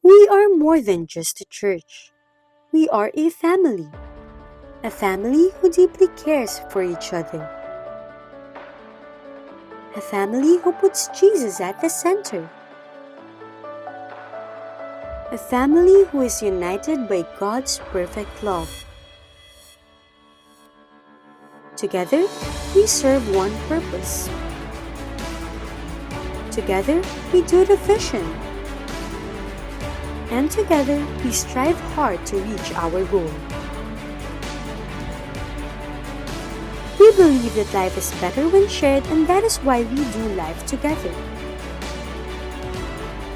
We are more than just a church. We are a family who deeply cares for each other, a family who puts Jesus at the center, a family who is united by God's perfect love. Together, we serve one purpose. Together, we do the vision. And together, we strive hard to reach our goal. We believe that life is better when shared, and that is why we do life together.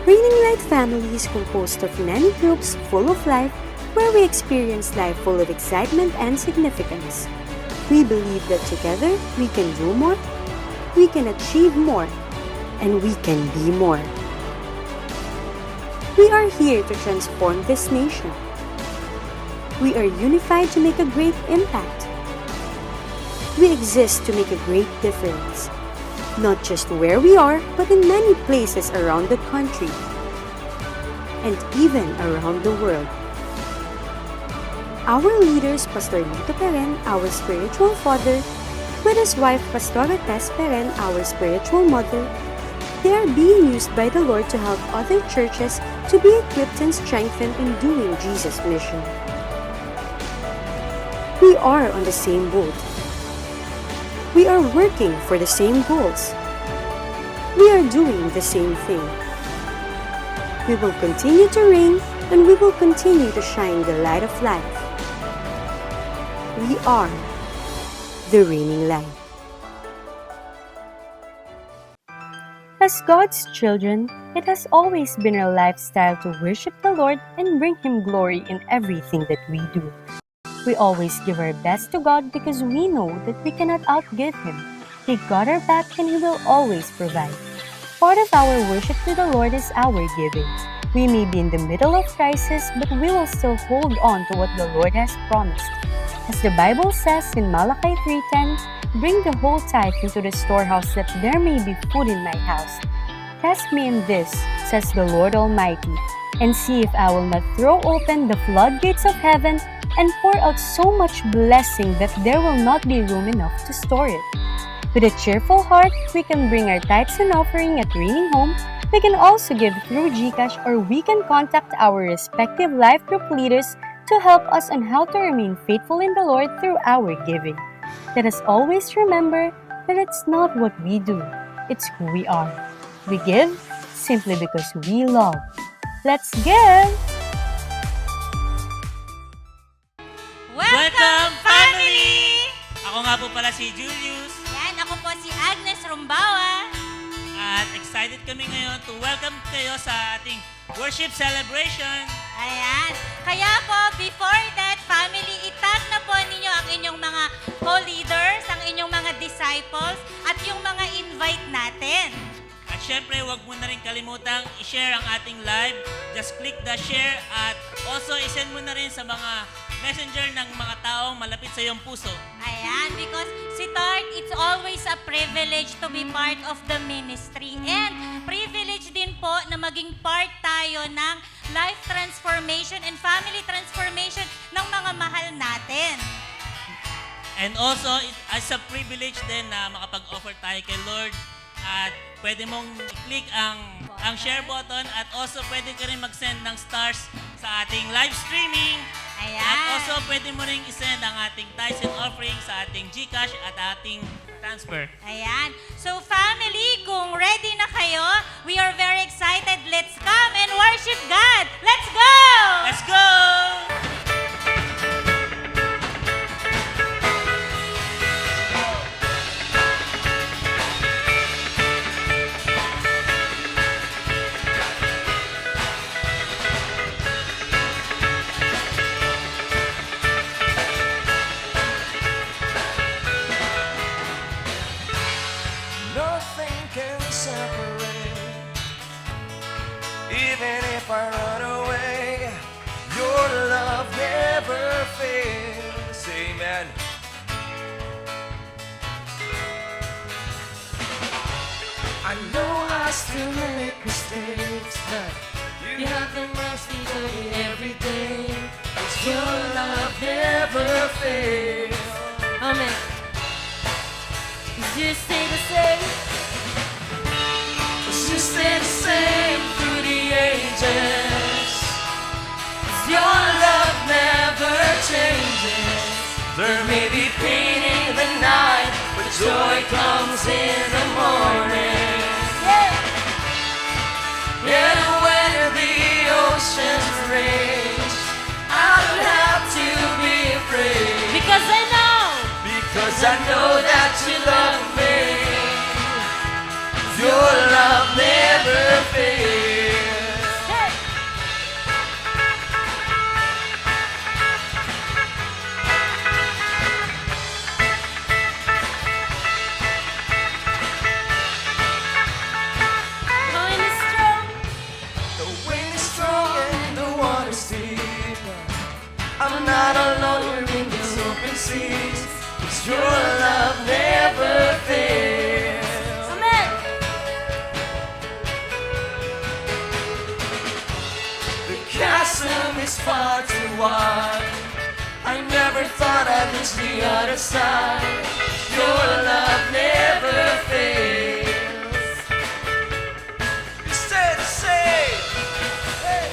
Raining Light Family is composed of many groups full of life, where we experience life full of excitement and significance. We believe that together we can do more, we can achieve more, and we can be more. We are here to transform this nation. We are unified to make a great impact. We exist to make a great difference, not just where we are, but in many places around the country, and even around the world. Our leaders, Pastor Lito Peren, our spiritual father, with his wife, Pastora Tess Peren, our spiritual mother, they are being used by the Lord to help other churches to be equipped and strengthened in doing Jesus' mission. We are on the same boat. We are working for the same goals. We are doing the same thing. We will continue to reign, and we will continue to shine the light of life. We are the reigning light. As God's children, it has always been our lifestyle to worship the Lord and bring Him glory in everything that we do. We always give our best to God because we know that we cannot outgive Him. He got our back and He will always provide. Part of our worship to the Lord is our giving. We may be in the middle of crisis, but we will still hold on to what the Lord has promised. As the Bible says in Malachi 3:10, "Bring the whole tithe into the storehouse, that there may be food in my house. Test me in this, says the Lord Almighty, and see if I will not throw open the floodgates of heaven and pour out so much blessing that there will not be room enough to store it." With a cheerful heart, we can bring our tithes and offering at Reigning Home. We can also give through GCash, or we can contact our respective life group leaders to help us on how to remain faithful in the Lord through our giving. Let us always remember that it's not what we do, it's who we are. We give simply because we love. Let's give! Welcome, family! Ako nga po pala si Julius. Yan, ako po si Agnes Rumbawa. At excited kami ngayon to welcome kayo sa ating worship celebration. Ayan. Kaya po, before that, family, itag na po ninyo ang inyong mga co-leaders, ang inyong mga disciples, at yung mga invite natin. At syempre, huwag mo na rin kalimutang i-share ang ating live. Just click the share at also isend mo na rin sa mga messenger ng mga taong malapit sa iyong puso. Ayan, because si Tart, it's always a privilege to be part of the ministry. And privilege din po na maging part tayo ng life transformation and family transformation ng mga mahal natin. And also, as a privilege din na makapag-offer tayo kay Lord. At pwede mong i-click ang share button at also pwede ka rin mag-send ng stars sa ating live streaming. Ayan. At also pwede mo rin i-send ang ating tithes and offering sa ating GCash at ating transfer. Ayan. So family, kung ready na kayo, we are very excited. Let's come and worship God. Let's go! Let's go! Nothing can separate. Even if I run away, your love never fails. Amen. I know I still make mistakes, but you You have the mercy to me every day. Your love never fails. Amen. You stay the same. You stay the same through the ages. Your love never changes. There may be pain in the night, but joy comes in the morning. And when the oceans rage, I don't have to be afraid. Because I know that you love me. Your love never fails. mine is strong. The wind is strong and the water's deep. I'm not alone in these open seas. 'Cause your love never fails. Amen. The chasm is far too wide. I never thought I'd reach the other side. Your love never fails. You stay the same. Hey.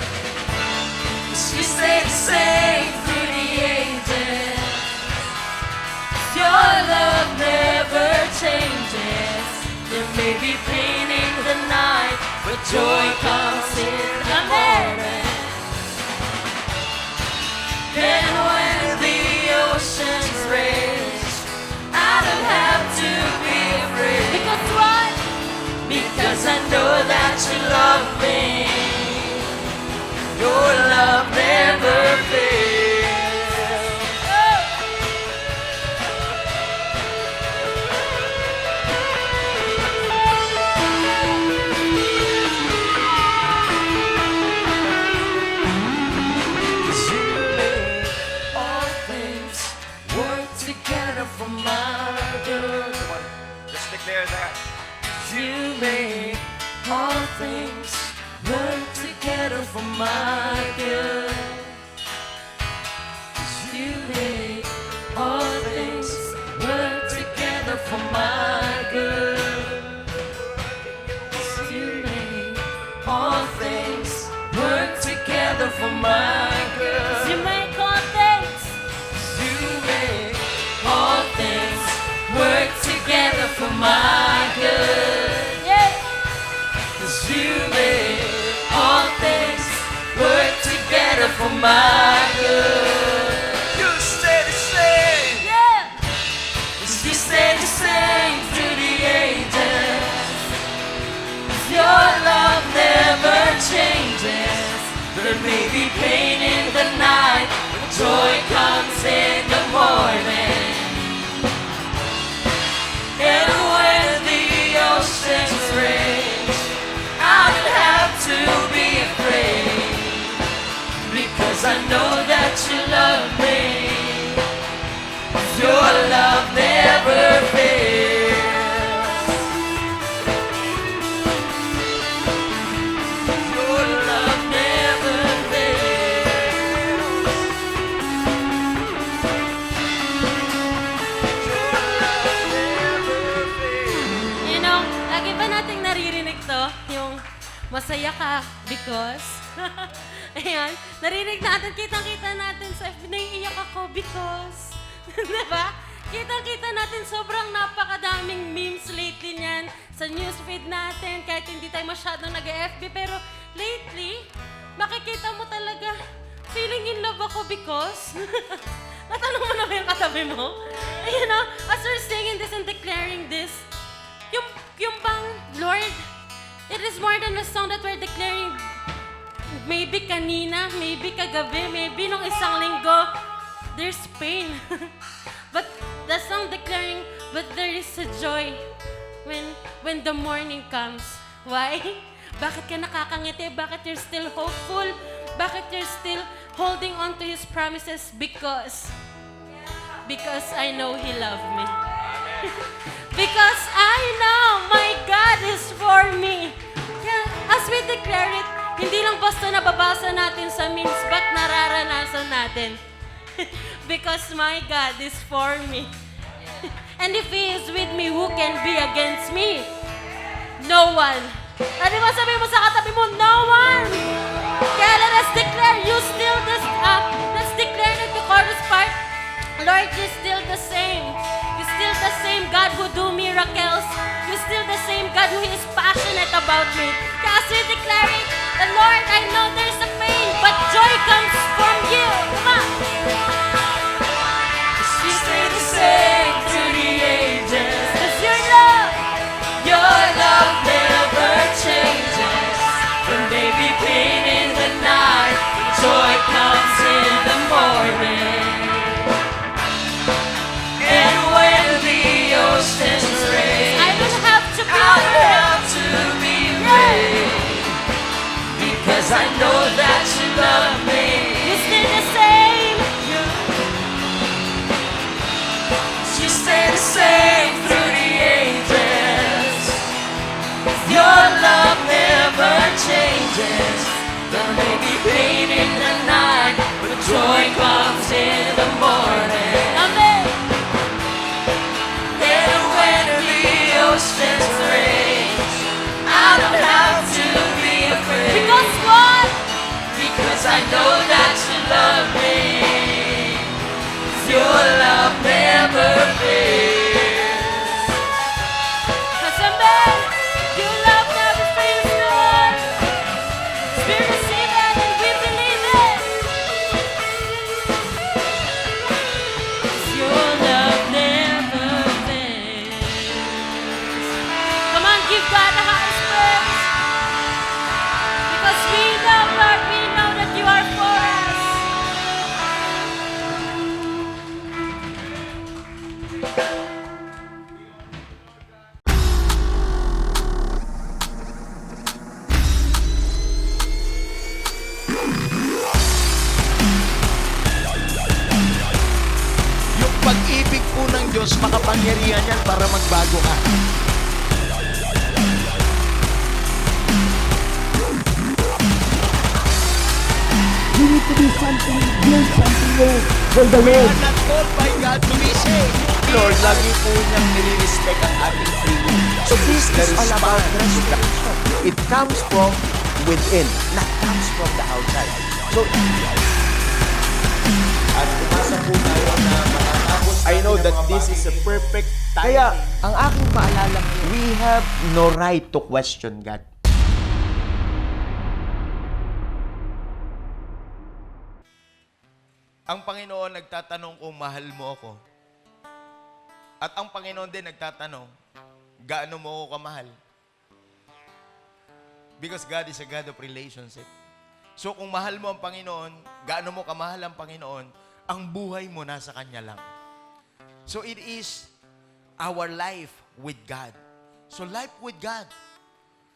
You stay the same through the ages. Your love never changes. There may be pain in the night, but joy comes in the morning. And when the oceans rage, I don't have to be afraid. Because what? Because I know that you love me. Your love never fails. Cause you make all things work together for my good. Come on, just declare that. You make all things work together for my good. You make all things work together for my good. You make all things work together for my good. You make all things. You make all things work together for my good. Yeah. 'Cause you make all things work together for my good. You stay the same. Yeah. You stay the same through the ages. Your love never changes. There may be pain in the night, but joy comes in the morning. And when the oceans rage, I don't have to be afraid. Because I know that you love me. Your love never fails. Your love never fails. Your love never fails. You know, lagi ba nating naririnig to? Yung masaya ka because... Ayan, narinig natin, kitang-kita natin sa FB, naiiyak ako because... diba? Kitang-kita natin sobrang napakadaming memes lately niyan sa newsfeed natin kahit hindi tayo masyadong nag-FB. Pero lately, makikita mo talaga, feeling in love ako because... Natanong mo na ba yung katabi mo? And you know, as we're singing this and declaring this, yung bang, Lord, it is more than a song that we're declaring. Maybe kanina, maybe kagabi, maybe nung isang linggo, there's pain. But the song declaring, but there is a joy when the morning comes. Why? Bakit ka nakakangiti? Bakit you're still hopeful? Bakit you're still holding on to His promises? Because I know He loved me. Because I know my God is for me. Yeah, as we declare it, Hindi lang basta nababasa natin sa memes, but nararanasan natin. Because my God is for me. And if He is with me, who can be against me? No one. Ano ba sabi mo sa katabi mo? No one! Kaya let us declare, let's declare that the chorus part, Lord, you're still the same. You're still the same God who do miracles. You're still the same God who is passionate about me. Kaya as we declare it, the Lord, I know there's a pain, but joy comes from you. Come on. You stay the same through the ages. 'Cause Your love never changes. When there be pain in the night, joy comes in the morning. And when the oceans rage, I don't have to be I don't afraid. have to be afraid, because I know that you love me. You're still the same. You stay the same through the ages. Your love never changes. There may be pain in the night, but joy comes in the morning. Amen. And when the oceans rage, I don't have to be afraid, Because what? because I know that you love me. Your love never fails. Because amen. Your love never fails, Lord. We receive it and we believe it. 'Cause your love never fails. Come on, give God the highest praise. Because we know, Lord, we know that you are for us. Yung pag-ibig po ng Diyos, makapangyarihan yan para magbago ka. You need to do something, build something new for the We Lord. are not called by God to be saved. Lord, lagi po niyang nire-respect ang ating free will. So this is all about restoration. It comes from within, not comes from the outside. So At umasa po tayo na matatapos I know natin that ang mga this is a bagay. perfect time. Kaya, ang aking paalala, we have no right to question God. Ang Panginoon nagtatanong kung mahal mo ako. At ang Panginoon din nagtatanong, gaano mo ako kamahal? Because God is a God of relationship. So kung mahal mo ang Panginoon, gaano mo kamahal ang Panginoon, ang buhay mo nasa Kanya lang. So it is our life with God. So life with God.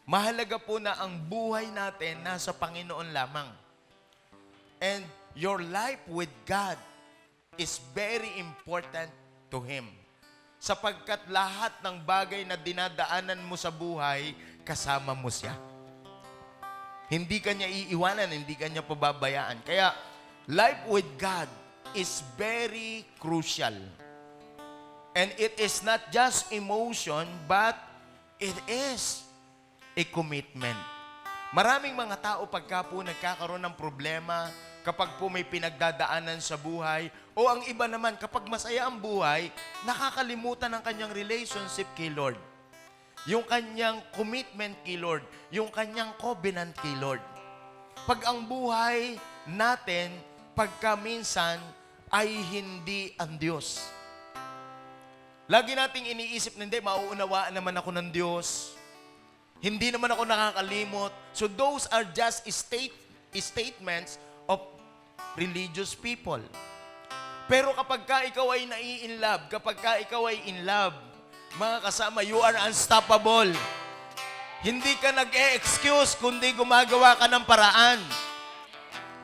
Mahalaga po na ang buhay natin nasa Panginoon lamang. And your life with God is very important to Him. Sapagkat lahat ng bagay na dinadaanan mo sa buhay, kasama mo siya. Hindi ka niya iiwanan, hindi ka niya pababayaan. Kaya, life with God is very crucial. And it is not just emotion, but it is a commitment. Maraming mga tao pagka po nagkakaroon ng problema, kapag po may pinagdadaanan sa buhay, o ang iba naman, kapag masaya ang buhay, nakakalimutan ang kanyang relationship kay Lord. Yung kanyang commitment kay Lord, yung kanyang covenant kay Lord. Pag ang buhay natin, pagka minsan, ay hindi ang Diyos. Lagi nating iniisip na hindi, mauunawaan naman ako ng Diyos. Hindi naman ako nakakalimot. So those are just statements of religious people. Pero kapag ka ikaw ay nai-inlove, kapag ka ikaw ay in love, mga kasama, you are unstoppable. Hindi ka nag-e-excuse kundi gumagawa ka ng paraan.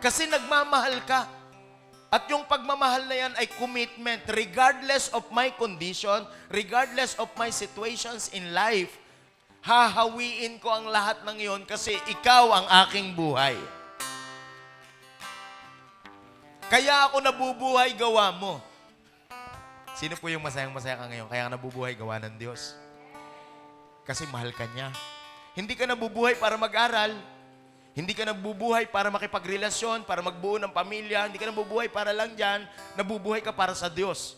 Kasi nagmamahal ka. At yung pagmamahal na yan ay commitment. Regardless of my condition, regardless of my situations in life, hahawiin ko ang lahat ng iyon kasi ikaw ang aking buhay. Kaya ako nabubuhay gawa mo. Sino po yung masayang-masaya ka ngayon? Kaya ka nabubuhay gawa ng Diyos. Kasi mahal ka niya. Hindi ka nabubuhay para mag-aral. Hindi ka nabubuhay para makipagrelasyon, para magbuo ng pamilya. Hindi ka nabubuhay para lang dyan. Nabubuhay ka para sa Diyos.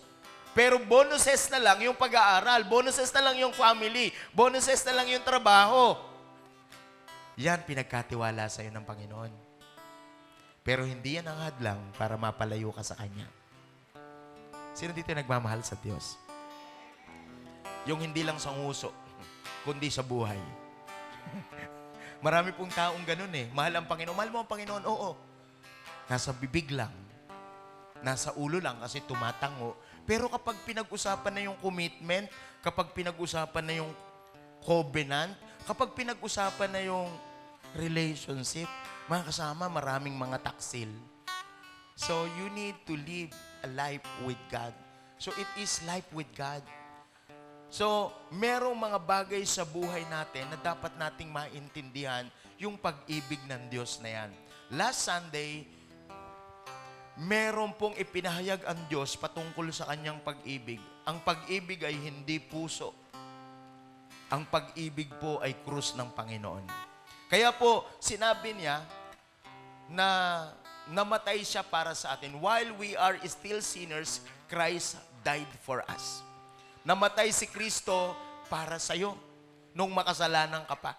Pero bonuses na lang yung pag-aaral. Bonuses na lang yung family. Bonuses na lang yung trabaho. Yan pinagkatiwala sa iyo ng Panginoon. Pero hindi yan ang hadlang para mapalayo ka sa Kanya. Sino dito yung nagmamahal sa Diyos? Yung hindi lang sa nguso, kundi sa buhay. Marami pong taong ganun eh. Mahal ang Panginoon. Mahal mo ang Panginoon? Oo. Nasa bibig lang. Nasa ulo lang kasi tumatango. Pero kapag pinag-usapan na yung commitment, kapag pinag-usapan na yung covenant, kapag pinag-usapan na yung relationship, mga kasama, maraming mga taksil. So, you need to live a life with God. So, it is life with God. So, merong mga bagay sa buhay natin na dapat nating maintindihan yung pag-ibig ng Diyos na yan. Last Sunday, meron pong ipinahayag ang Diyos patungkol sa kanyang pag-ibig. Ang pag-ibig ay hindi puso. Ang pag-ibig po ay krus ng Panginoon. Kaya po, sinabi niya na namatay siya para sa atin. While we are still sinners, Christ died for us. Namatay si Kristo para sa iyo nung makasalanan ka pa.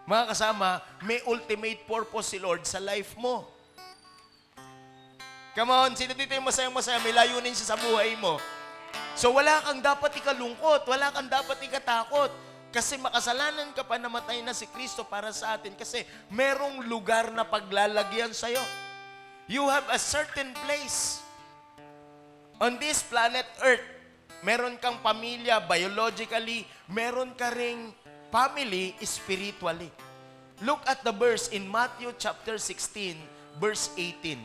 Mga kasama, may ultimate purpose si Lord sa life mo. Come on, sino dito yung masayang-masaya? May layunin siya sa buhay mo. So wala kang dapat ikalungkot, wala kang dapat ikatakot. Kasi makasalanan ka pa, namatay na si Kristo para sa atin. Kasi merong lugar na paglalagyan sa'yo. You have a certain place. On this planet Earth, meron kang pamilya biologically, meron ka ring family spiritually. Look at the verse in Matthew chapter 16, verse 18.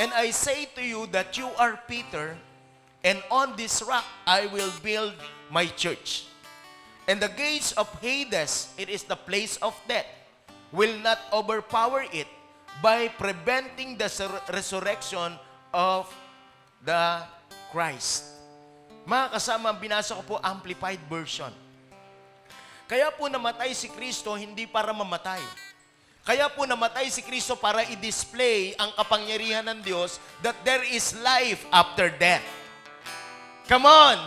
And I say to you that you are Peter, and on this rock I will build my church. And the gates of Hades, it is the place of death, will not overpower it by preventing the resurrection of the Christ. Mga kasama, binasa ko po Amplified Version. Kaya po namatay si Kristo hindi para mamatay. Kaya po namatay si Kristo para i-display ang kapangyarihan ng Diyos that there is life after death. Come on!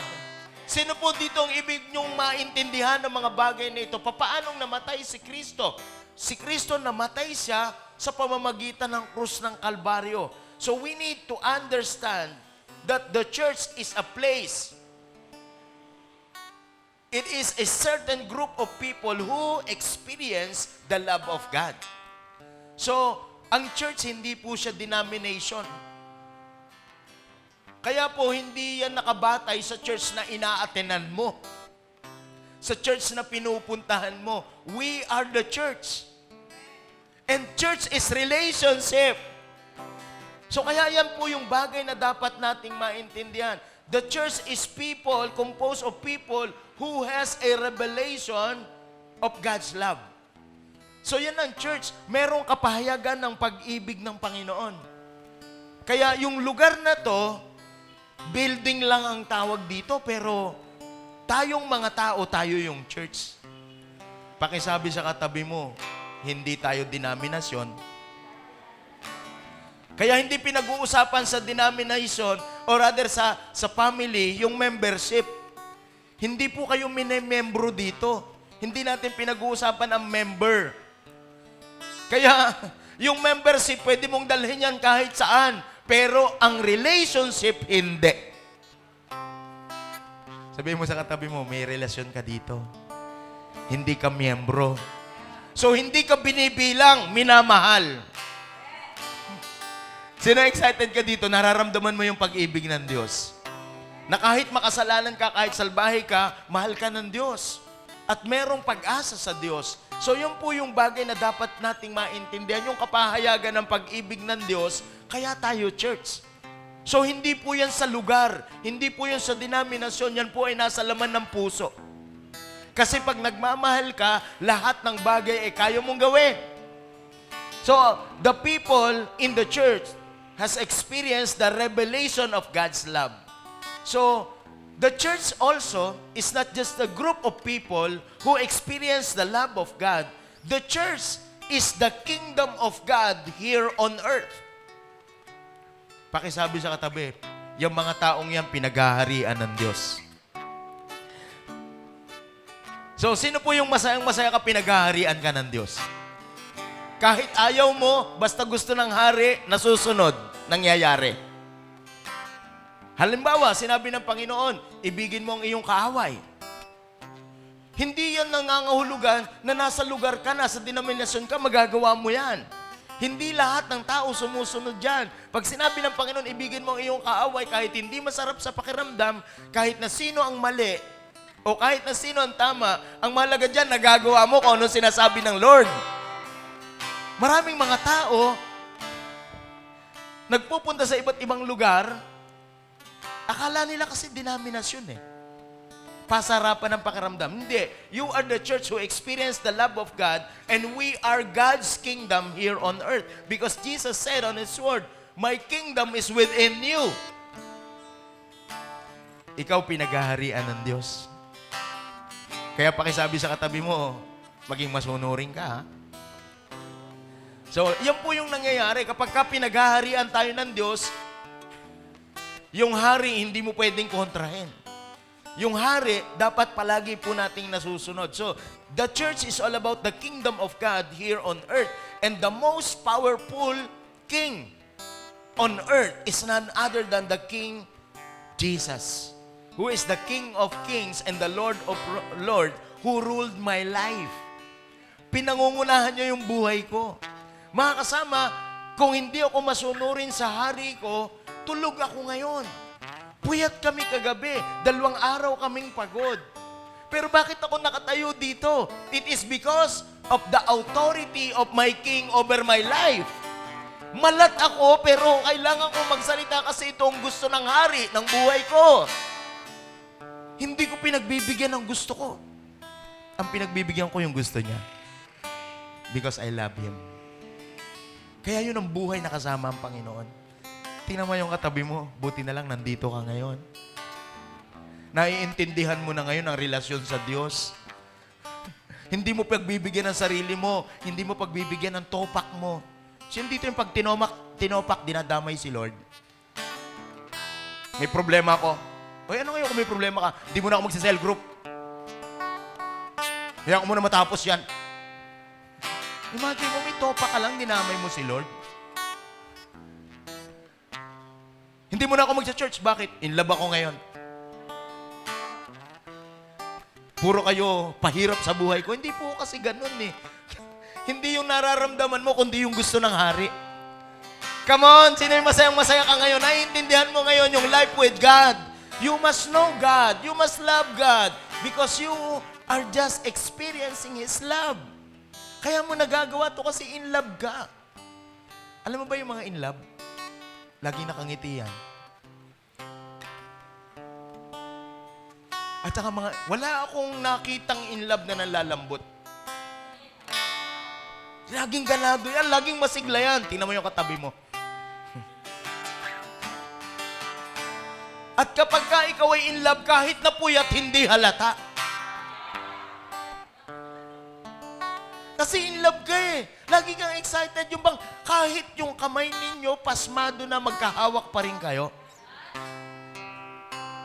Sino po dito ang ibig niyong maintindihan ng mga bagay na ito? Papaanong namatay si Kristo? Si Kristo namatay siya sa pamamagitan ng krus ng Kalbaryo. So we need to understand that the church is a place. It is a certain group of people who experience the love of God. So, ang church hindi po siya denomination. Kaya po, hindi yan nakabatay sa church na inaatenan mo. Sa church na pinupuntahan mo. We are the church. And church is relationship. So kaya yan po yung bagay na dapat nating maintindihan. The church is people, composed of people who has a revelation of God's love. So yan ang church. Merong kapahayagan ng pag-ibig ng Panginoon. Kaya yung lugar na to, building lang ang tawag dito, pero tayong mga tao, tayo yung church. Pakisabi sa katabi mo, hindi tayo denominasyon. Kaya hindi pinag-uusapan sa denomination or rather sa family, yung membership. Hindi po kayo minemembro dito. Hindi natin pinag-uusapan ang member. Kaya yung membership, pwede mong dalhin yan kahit saan. Pero ang relationship, hindi. Sabihin mo sa katabi mo, may relasyon ka dito. Hindi ka miyembro. So, hindi ka binibilang, minamahal. Sino excited ka dito? Nararamdaman mo yung pag-ibig ng Diyos. Na kahit makasalanan ka, kahit salbahe ka, mahal ka ng Diyos. At merong pag-asa sa Diyos. So, yun po yung bagay na dapat nating maintindihan. Yung kapahayagan ng pag-ibig ng Diyos, kaya tayo church. So, hindi po yan sa lugar. Hindi po yan sa denominasyon. Yan po ay nasa laman ng puso. Kasi pag nagmamahal ka, lahat ng bagay ay kaya mong gawin. So, the people in the church has experienced the revelation of God's love. So, the church also is not just a group of people who experience the love of God. The church is the kingdom of God here on earth. Pakisabi sa katabi, yung mga taong yan pinaghaharian ng Diyos. So, sino po yung masayang-masaya ka pinaghaharian ka ng Diyos? Kahit ayaw mo, basta gusto ng hari, nasusunod, nangyayari. Halimbawa, sinabi ng Panginoon, ibigin mo ang iyong kaaway. Hindi yan nangangahulugan na nasa lugar ka, nasa denominasyon ka, magagawa mo yan. Hindi lahat ng tao sumusunod dyan. Pag sinabi ng Panginoon, ibigin mo ang iyong kaaway, kahit hindi masarap sa pakiramdam, kahit na sino ang mali, o kahit na sino ang tama, ang mahalaga dyan, nagagawa mo kung ano sinasabi ng Lord. Maraming mga tao, nagpupunta sa iba't ibang lugar, akala nila kasi denominasyon eh. Pasarapan ng pakiramdam. Hindi. You are the church who experienced the love of God and we are God's kingdom here on earth. Because Jesus said on His word, my kingdom is within you. Ikaw pinaghaharian ng Diyos. Kaya pakisabi sa katabi mo, maging masunurin ka, ha? So, yan po yung nangyayari. Kapag ka pinaghaharian tayo ng Diyos, yung hari hindi mo pwedeng kontrahin. Yung hari, dapat palagi po nating nasusunod. So, the church is all about the kingdom of God here on earth. And the most powerful king on earth is none other than the King Jesus, who is the King of kings and the Lord of lords, who ruled my life. Pinangungunahan niya yung buhay ko. Mga kasama, kung hindi ako masunurin sa hari ko, tulog ako ngayon. Puyat kami kagabi. 2 araw kaming pagod. Pero bakit ako nakatayo dito? It is because of the authority of my king over my life. Malat ako, pero kailangan ko magsalita kasi ito ang gusto ng hari, ng buhay ko. Hindi ko pinagbibigyan ng gusto ko. Ang pinagbibigyan ko yung gusto niya. Because I love Him. Kaya yun ang buhay na kasama ang Panginoon. Tingnan mo yung katabi mo, buti na lang nandito ka ngayon. Naiintindihan mo na ngayon ang relasyon sa Diyos. Hindi mo pagbibigyan ng sarili mo, hindi mo pagbibigyan ng topak mo. So yun dito yung pag tinopak, dinadamay si Lord. May problema ako. Oy, ano ngayon kung may problema ka? Hindi mo na ako magsa-cell group. Kaya ako muna matapos yan. Imagine mo, may topa ka lang, dinamay mo si Lord. Hindi mo na ako magsa-church. Bakit? In love ako ngayon. Puro kayo pahirap sa buhay ko. Hindi po kasi ganun eh. Hindi yung nararamdaman mo, kundi yung gusto ng hari. Come on, sino yung masayang-masaya ka ngayon? Naiintindihan mo ngayon yung life with God. You must know God. You must love God. Because you are just experiencing His love. Kaya mo nagagawa to kasi in love ka. Alam mo ba yung mga in love? Laging nakangiti yan. At saka wala akong nakitang in love na nalalambot. Laging ganado yan, laging masigla yan. Tingnan mo yung katabi mo. At kapag ka ikaw ay in love, kahit na puyat, hindi halata. Kasi in love ka eh. Lagi kang excited. Yung bang kahit yung kamay ninyo, pasmado na magkahawak pa rin kayo.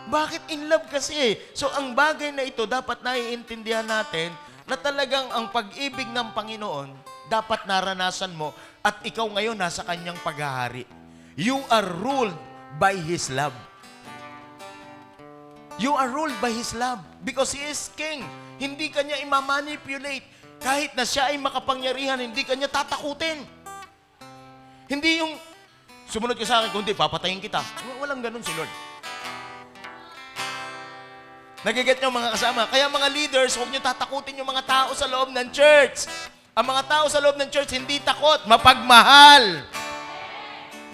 Bakit in love kasi eh? So ang bagay na ito, dapat naiintindihan natin na talagang ang pag-ibig ng Panginoon, dapat naranasan mo at ikaw ngayon nasa kanyang paghahari. You are ruled by His love. You are ruled by His love because He is King. Hindi kanya imamanipulate. Kahit na siya ay makapangyarihan, hindi kanya tatakutin. Hindi yung, sumunod ka sa akin, kundi papatayin kita. Walang ganun si Lord. Nagiget niyo mga kasama. Kaya mga leaders, huwag niyo tatakutin yung mga tao sa loob ng church. Ang mga tao sa loob ng church, hindi takot, mapagmahal.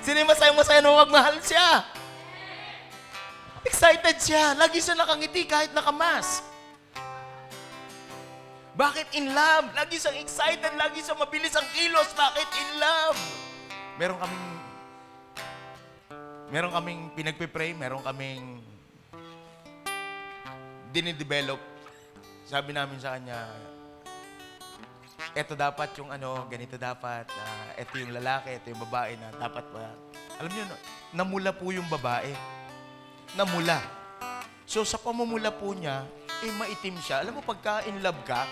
Sino yung masaya-masaya na magmahal siya? Excited siya. Lagi siya nakangiti kahit nakamask. Bakit in love? Lagi siyang excited, lagi siyang mabilis ang kilos. Bakit in love? Meron kaming pinagpipray, meron kaming dinidevelop. Sabi namin sa kanya, eto dapat yung ganito dapat, eto yung lalaki, eto yung babae na dapat pa. Alam niyo, namula po yung babae. Namula. So sa pamumula po niya, maitim siya. Alam mo, pagka in love ka,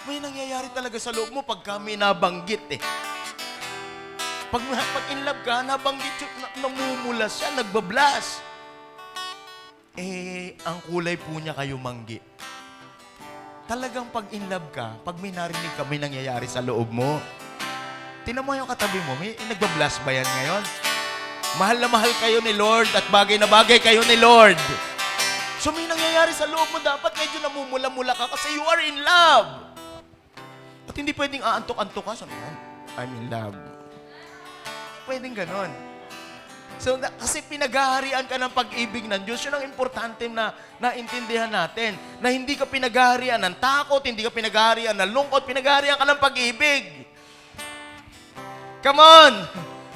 may nangyayari talaga sa loob mo pagka may nabanggit eh. Pag in love ka, nabanggit siya, namumula siya, nagbablas. Ang kulay po niya kayo manggi. Talagang pag in love ka, pag may narinig ka, may nangyayari sa loob mo. Tinan mo yung katabi mo, may nagbablas ba yan ngayon? Mahal na mahal kayo ni Lord at bagay na bagay kayo ni Lord. So may nangyayari sa loob mo, dapat medyo namumula-mula ka kasi you are in love. At hindi pwedeng aantok-antok ka. Sabi mo, I'm in love. Pwedeng ganon. So, kasi pinaghaharian ka ng pag-ibig ng Diyos, yun ang importante na naintindihan natin. Na hindi ka pinaghaharian ng takot, hindi ka pinaghaharian ng lungkot, pinaghaharian ka ng pag-ibig. Come on!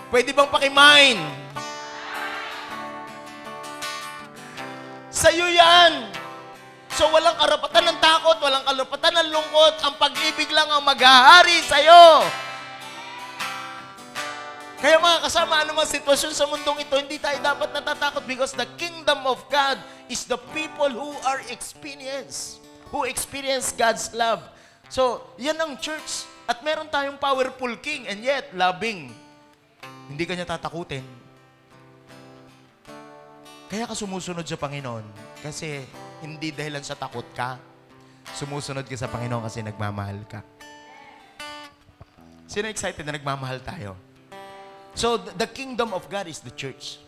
Pwede bang pakimine? Sa'yo yan! So, walang karapatan ng takot, walang karapatan ng lungkot, ang pag-ibig lang ang maghahari sa'yo. Kaya mga kasama, anumang sitwasyon sa mundong ito, hindi tayo dapat natatakot because the kingdom of God is the people who experience God's love. So, yan ang church. At meron tayong powerful king and yet loving. Hindi ka niya tatakutin. Kaya ka sumusunod sa Panginoon kasi hindi dahilan sa takot ka. Sumusunod ka sa Panginoon kasi nagmamahal ka. Sino excited na nagmamahal tayo? So, the kingdom of God is the church.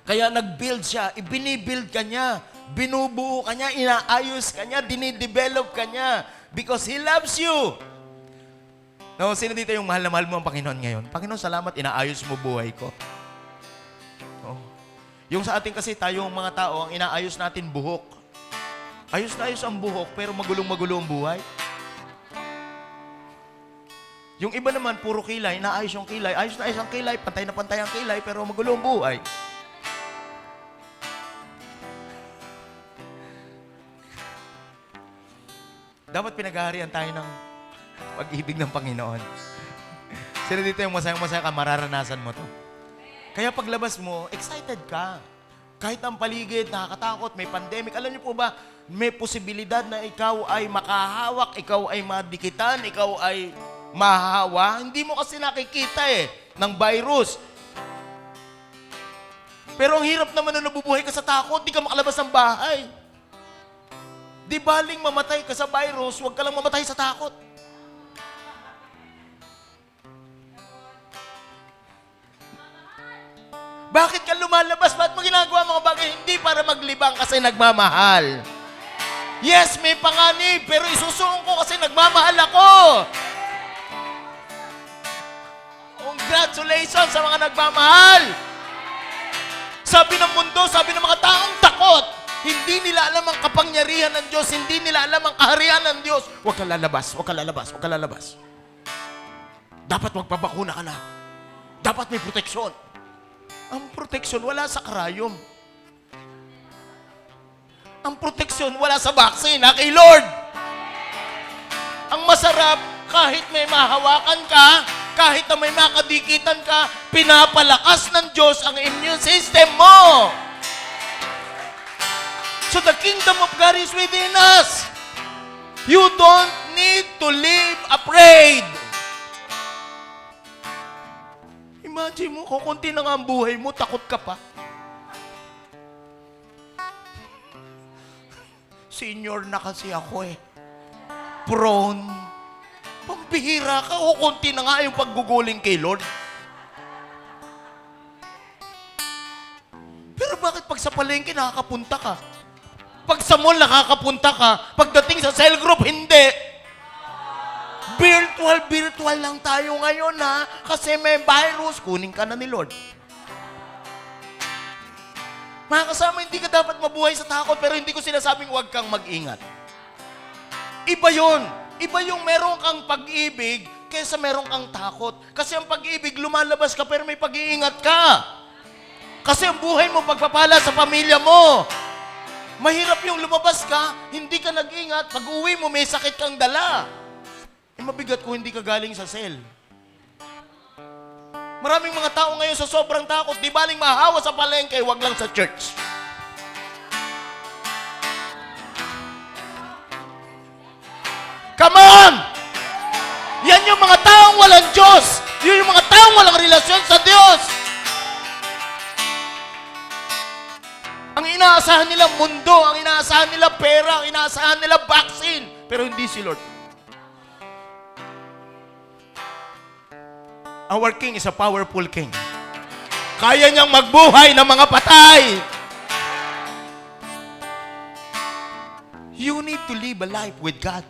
Kaya nag-build siya, ibinibuild ka niya, binubuo ka niya, inaayos ka niya, dinidevelop ka niya because He loves you. No, sino dito yung mahal na mahal mo ang Panginoon ngayon? Panginoon, salamat, inaayos mo buhay ko. Oh. Yung sa atin kasi tayong mga tao, ang inaayos natin buhok. Ayos na ayos ang buhok, pero magulong-magulo ang buhay. Yung iba naman, puro kilay, naayos yung kilay. Ayos na ayos ang kilay, pantay na pantay ang kilay, pero magulo ang buhay. Dapat pinaghaharian tayo ng pag-ibig ng Panginoon. Sino dito yung masayang-masaya ka, mararanasan mo to. Kaya paglabas mo, excited ka. Kahit ang paligid, nakakatakot, may pandemic. Alam niyo po ba, may posibilidad na ikaw ay makahawak, ikaw ay madikitan, ikaw ay mahahawa, hindi mo kasi nakikita ng virus. Pero ang hirap naman na nabubuhay ka sa takot, di ka makalabas ng bahay. Di baling mamatay ka sa virus, huwag ka lang mamatay sa takot. Bakit ka lumalabas? Bakit mo ginagawa mga bagay? Hindi para maglibang kasi nagmamahal. Yes, may panganib, pero isusuong ko kasi nagmamahal ako. Congratulations sa mga nagmamahal! Sabi ng mundo, sabi ng mga taong takot, hindi nila alam ang kapangyarihan ng Diyos, hindi nila alam ang kaharian ng Diyos. Huwag ka lalabas, huwag ka lalabas, huwag ka lalabas. Dapat magpabakuna ka na. Dapat may proteksyon. Ang proteksyon wala sa karayom. Ang proteksyon wala sa vaccine, kay Lord. Ang masarap, kahit may mahawakan ka, kahit na may makadikitan ka, pinapalakas ng Diyos ang immune system mo. So the kingdom of God is within us. You don't need to live afraid. Imagine mo, kukunti na nga ang buhay mo, takot ka pa. Senior na kasi ako Prone. Pambihira ka, kukunti na nga yung pagguguling kay Lord. Pero bakit pag sa palengke nakakapunta ka? Pag sa mall nakakapunta ka, pagdating sa cell group, hindi. Virtual lang tayo ngayon kasi may virus, kunin ka na ni Lord. Mga kasama, hindi ka dapat mabuhay sa takot, pero hindi ko sinasabing huwag kang mag-ingat. Iba yun. Iba yung meron kang pag-ibig kaysa meron kang takot. Kasi ang pag-ibig, lumalabas ka pero may pag-iingat ka. Kasi ang buhay mo pagpapala sa pamilya mo. Mahirap yung lumabas ka, hindi ka nag-ingat, pag-uwi mo may sakit kang dala. Mabigat kung hindi ka galing sa cell. Maraming mga tao ngayon sa sobrang takot, di baling mahawa sa palengke, wag lang sa church. Come on! Yan yung mga taong walang Diyos. Yun yung mga taong walang relasyon sa Diyos. Ang inaasahan nila mundo, ang inaasahan nila pera, ang inaasahan nila vaccine. Pero hindi si Lord. Our King is a powerful King. Kaya niyang magbuhay ng mga patay. You need to live a life with God.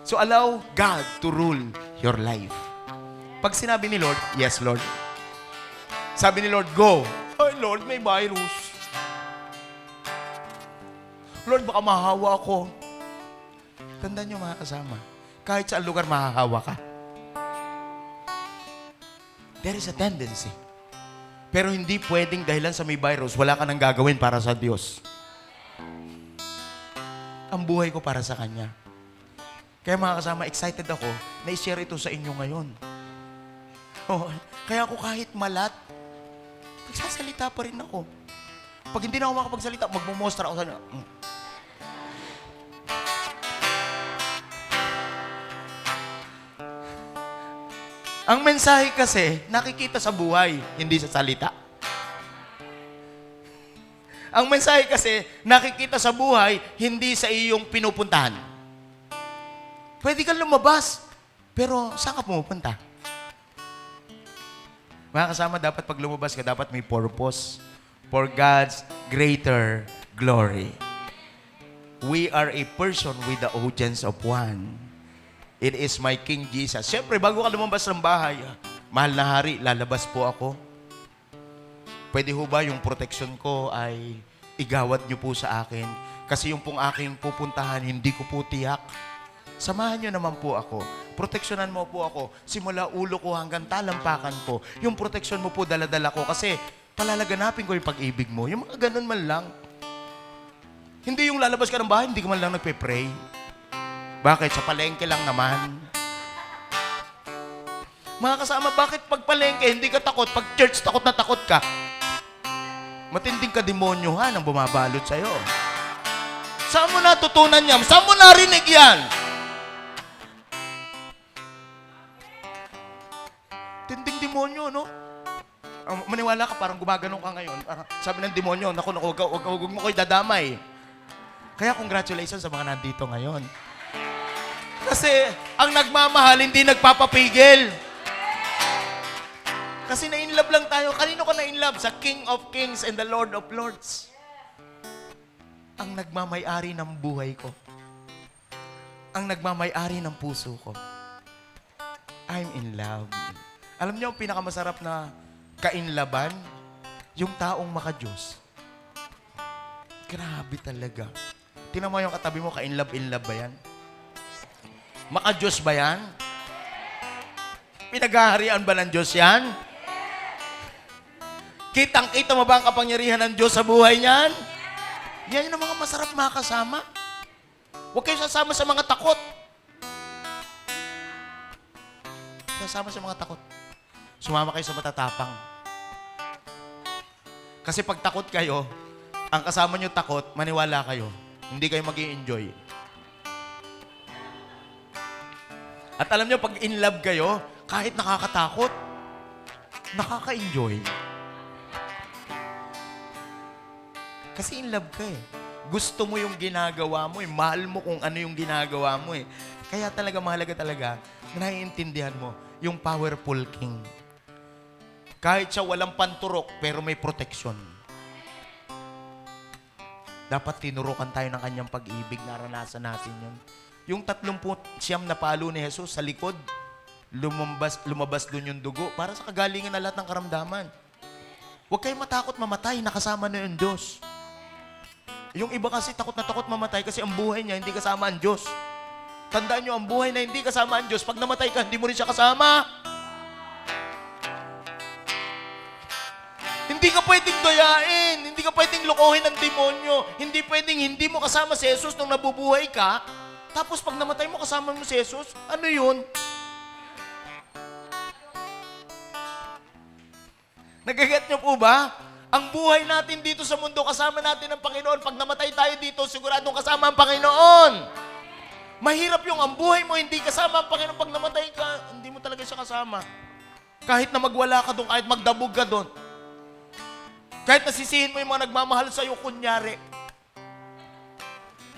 So allow God to rule your life. Pag sinabi ni Lord, yes Lord. Sabi ni Lord, go. Ay Lord, may virus. Lord, baka mahahawa ako. Tandaan niyo mga kasama, kahit sa lugar mahahawa ka. There is a tendency. Pero hindi pwedeng dahilan sa may virus, wala ka nang gagawin para sa Diyos. Ang buhay ko para sa Kanya. Kaya mga kasama, excited ako na i-share ito sa inyo ngayon. Oh, kaya ako kahit malat, nagsasalita pa rin ako. Pag hindi na ako makapagsalita, magmumostra ako sa inyo. Ang mensahe kasi, nakikita sa buhay, hindi sa salita. Ang mensahe kasi, nakikita sa buhay, hindi sa iyong pinupuntahan. Pwede kang lumabas, pero saan ka pumupunta? Mga kasama, dapat pag lumabas ka, dapat may purpose for God's greater glory. We are a person with the audience of one. It is my King Jesus. Siyempre, bago ka lumabas ng bahay, mahal na hari, lalabas po ako. Pwede ho ba yung protection ko ay igawad niyo po sa akin? Kasi yung pong aking pupuntahan, hindi ko po tiyak. Samahan niyo naman po ako. Proteksyonan mo po ako. Simula ulo ko hanggang talampakan ko. Yung proteksyon mo po, dala-dala ko. Kasi palalaganapin ko yung pag-ibig mo. Yung mga ganun man lang. Hindi yung lalabas ka ng bahay, hindi ka man lang nagpe-pray. Bakit? Sa palengke lang naman. Mga kasama, bakit pag palengke, hindi ka takot? Pag church, takot na takot ka. Matinding kademonyohan ang bumabalot sa'yo. Saan mo natutunan yan? Saan mo narinig yan? Tinding demonyo, no? Maniwala ka, parang gumaganong ka ngayon. Parang sabi ng demonyo, naku, huwag mo ko'y dadamay. Kaya congratulations sa mga nandito ngayon. Kasi ang nagmamahal, hindi nagpapapigil. Kasi na-inlove lang tayo. Kanino ka na-inlove? Sa King of Kings and the Lord of Lords. Ang nagmamay-ari ng buhay ko. Ang nagmamay-ari ng puso ko. I'm in love. Alam niyo, ang pinakamasarap na kainlaban? Yung taong maka-Diyos. Grabe talaga. Tingnan mo yung katabi mo, ka-in-love ba yan? Maka-Diyos ba yan? Pinaghaharian ba ng Diyos yan? Kitang-kita mo ba ang kapangyarihan ng Diyos sa buhay niyan? Yan yung mga masarap mga kasama. Huwag kayo sasama sa mga takot. Sasama sa mga takot. Sumama kayo sa matatapang. Kasi pag takot kayo, ang kasama nyo takot, maniwala kayo. Hindi kayo mag-i-enjoy. At alam nyo, pag in love kayo, kahit nakakatakot, nakaka-enjoy. Kasi in love ka eh. Gusto mo yung ginagawa mo eh. Mahal mo kung ano yung ginagawa mo eh. Kaya talaga mahalaga talaga na naiintindihan mo yung powerful King. Kahit siya walang panturok, pero may protection. Dapat tinurukan tayo ng kanyang pag-ibig, naranasan natin yun. Yung 39 na palo ni Jesus sa likod, lumabas doon yung dugo para sa kagalingan na lahat ng karamdaman. Huwag kayong matakot mamatay, nakasama na yung Diyos. Yung iba kasi takot na takot mamatay kasi ang buhay niya hindi kasama ang Diyos. Tandaan nyo, ang buhay na hindi kasama ang Diyos, pag namatay ka, hindi mo rin siya kasama. Hindi ka pwedeng dayain, hindi ka pwedeng lokohin ng demonyo, hindi pwedeng hindi mo kasama si Jesus nung nabubuhay ka, tapos pag namatay mo, kasama mo si Jesus, ano yun? Nagaget nyo po ba? Ang buhay natin dito sa mundo, kasama natin ang Panginoon. Pag namatay tayo dito, siguradong kasama ang Panginoon. Mahirap yung ang buhay mo, hindi kasama ang Panginoon. Pag namatay ka, hindi mo talaga siya kasama. Kahit na magwala ka doon, kahit magdabog ka doon. Kahit nasisihin mo yung mga nagmamahal sa'yo, kunyari.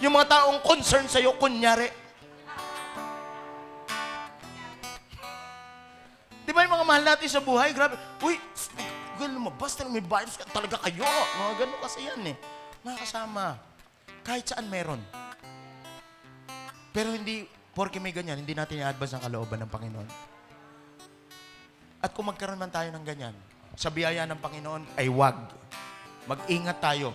Yung mga taong concern sa'yo, kunyari. Di ba yung mga mahal natin sa buhay? Grabe. Uy, lumabas na may vibes ka talaga kayo. Mga ganun kasi yan eh. Mga kasama. Kahit saan meron. Pero hindi, porke may ganyan, hindi natin i-advance ang kalooban ng Panginoon. At kung magkaroon man tayo ng ganyan, sa biyaya ng Panginoon ay wag. Mag-ingat tayo.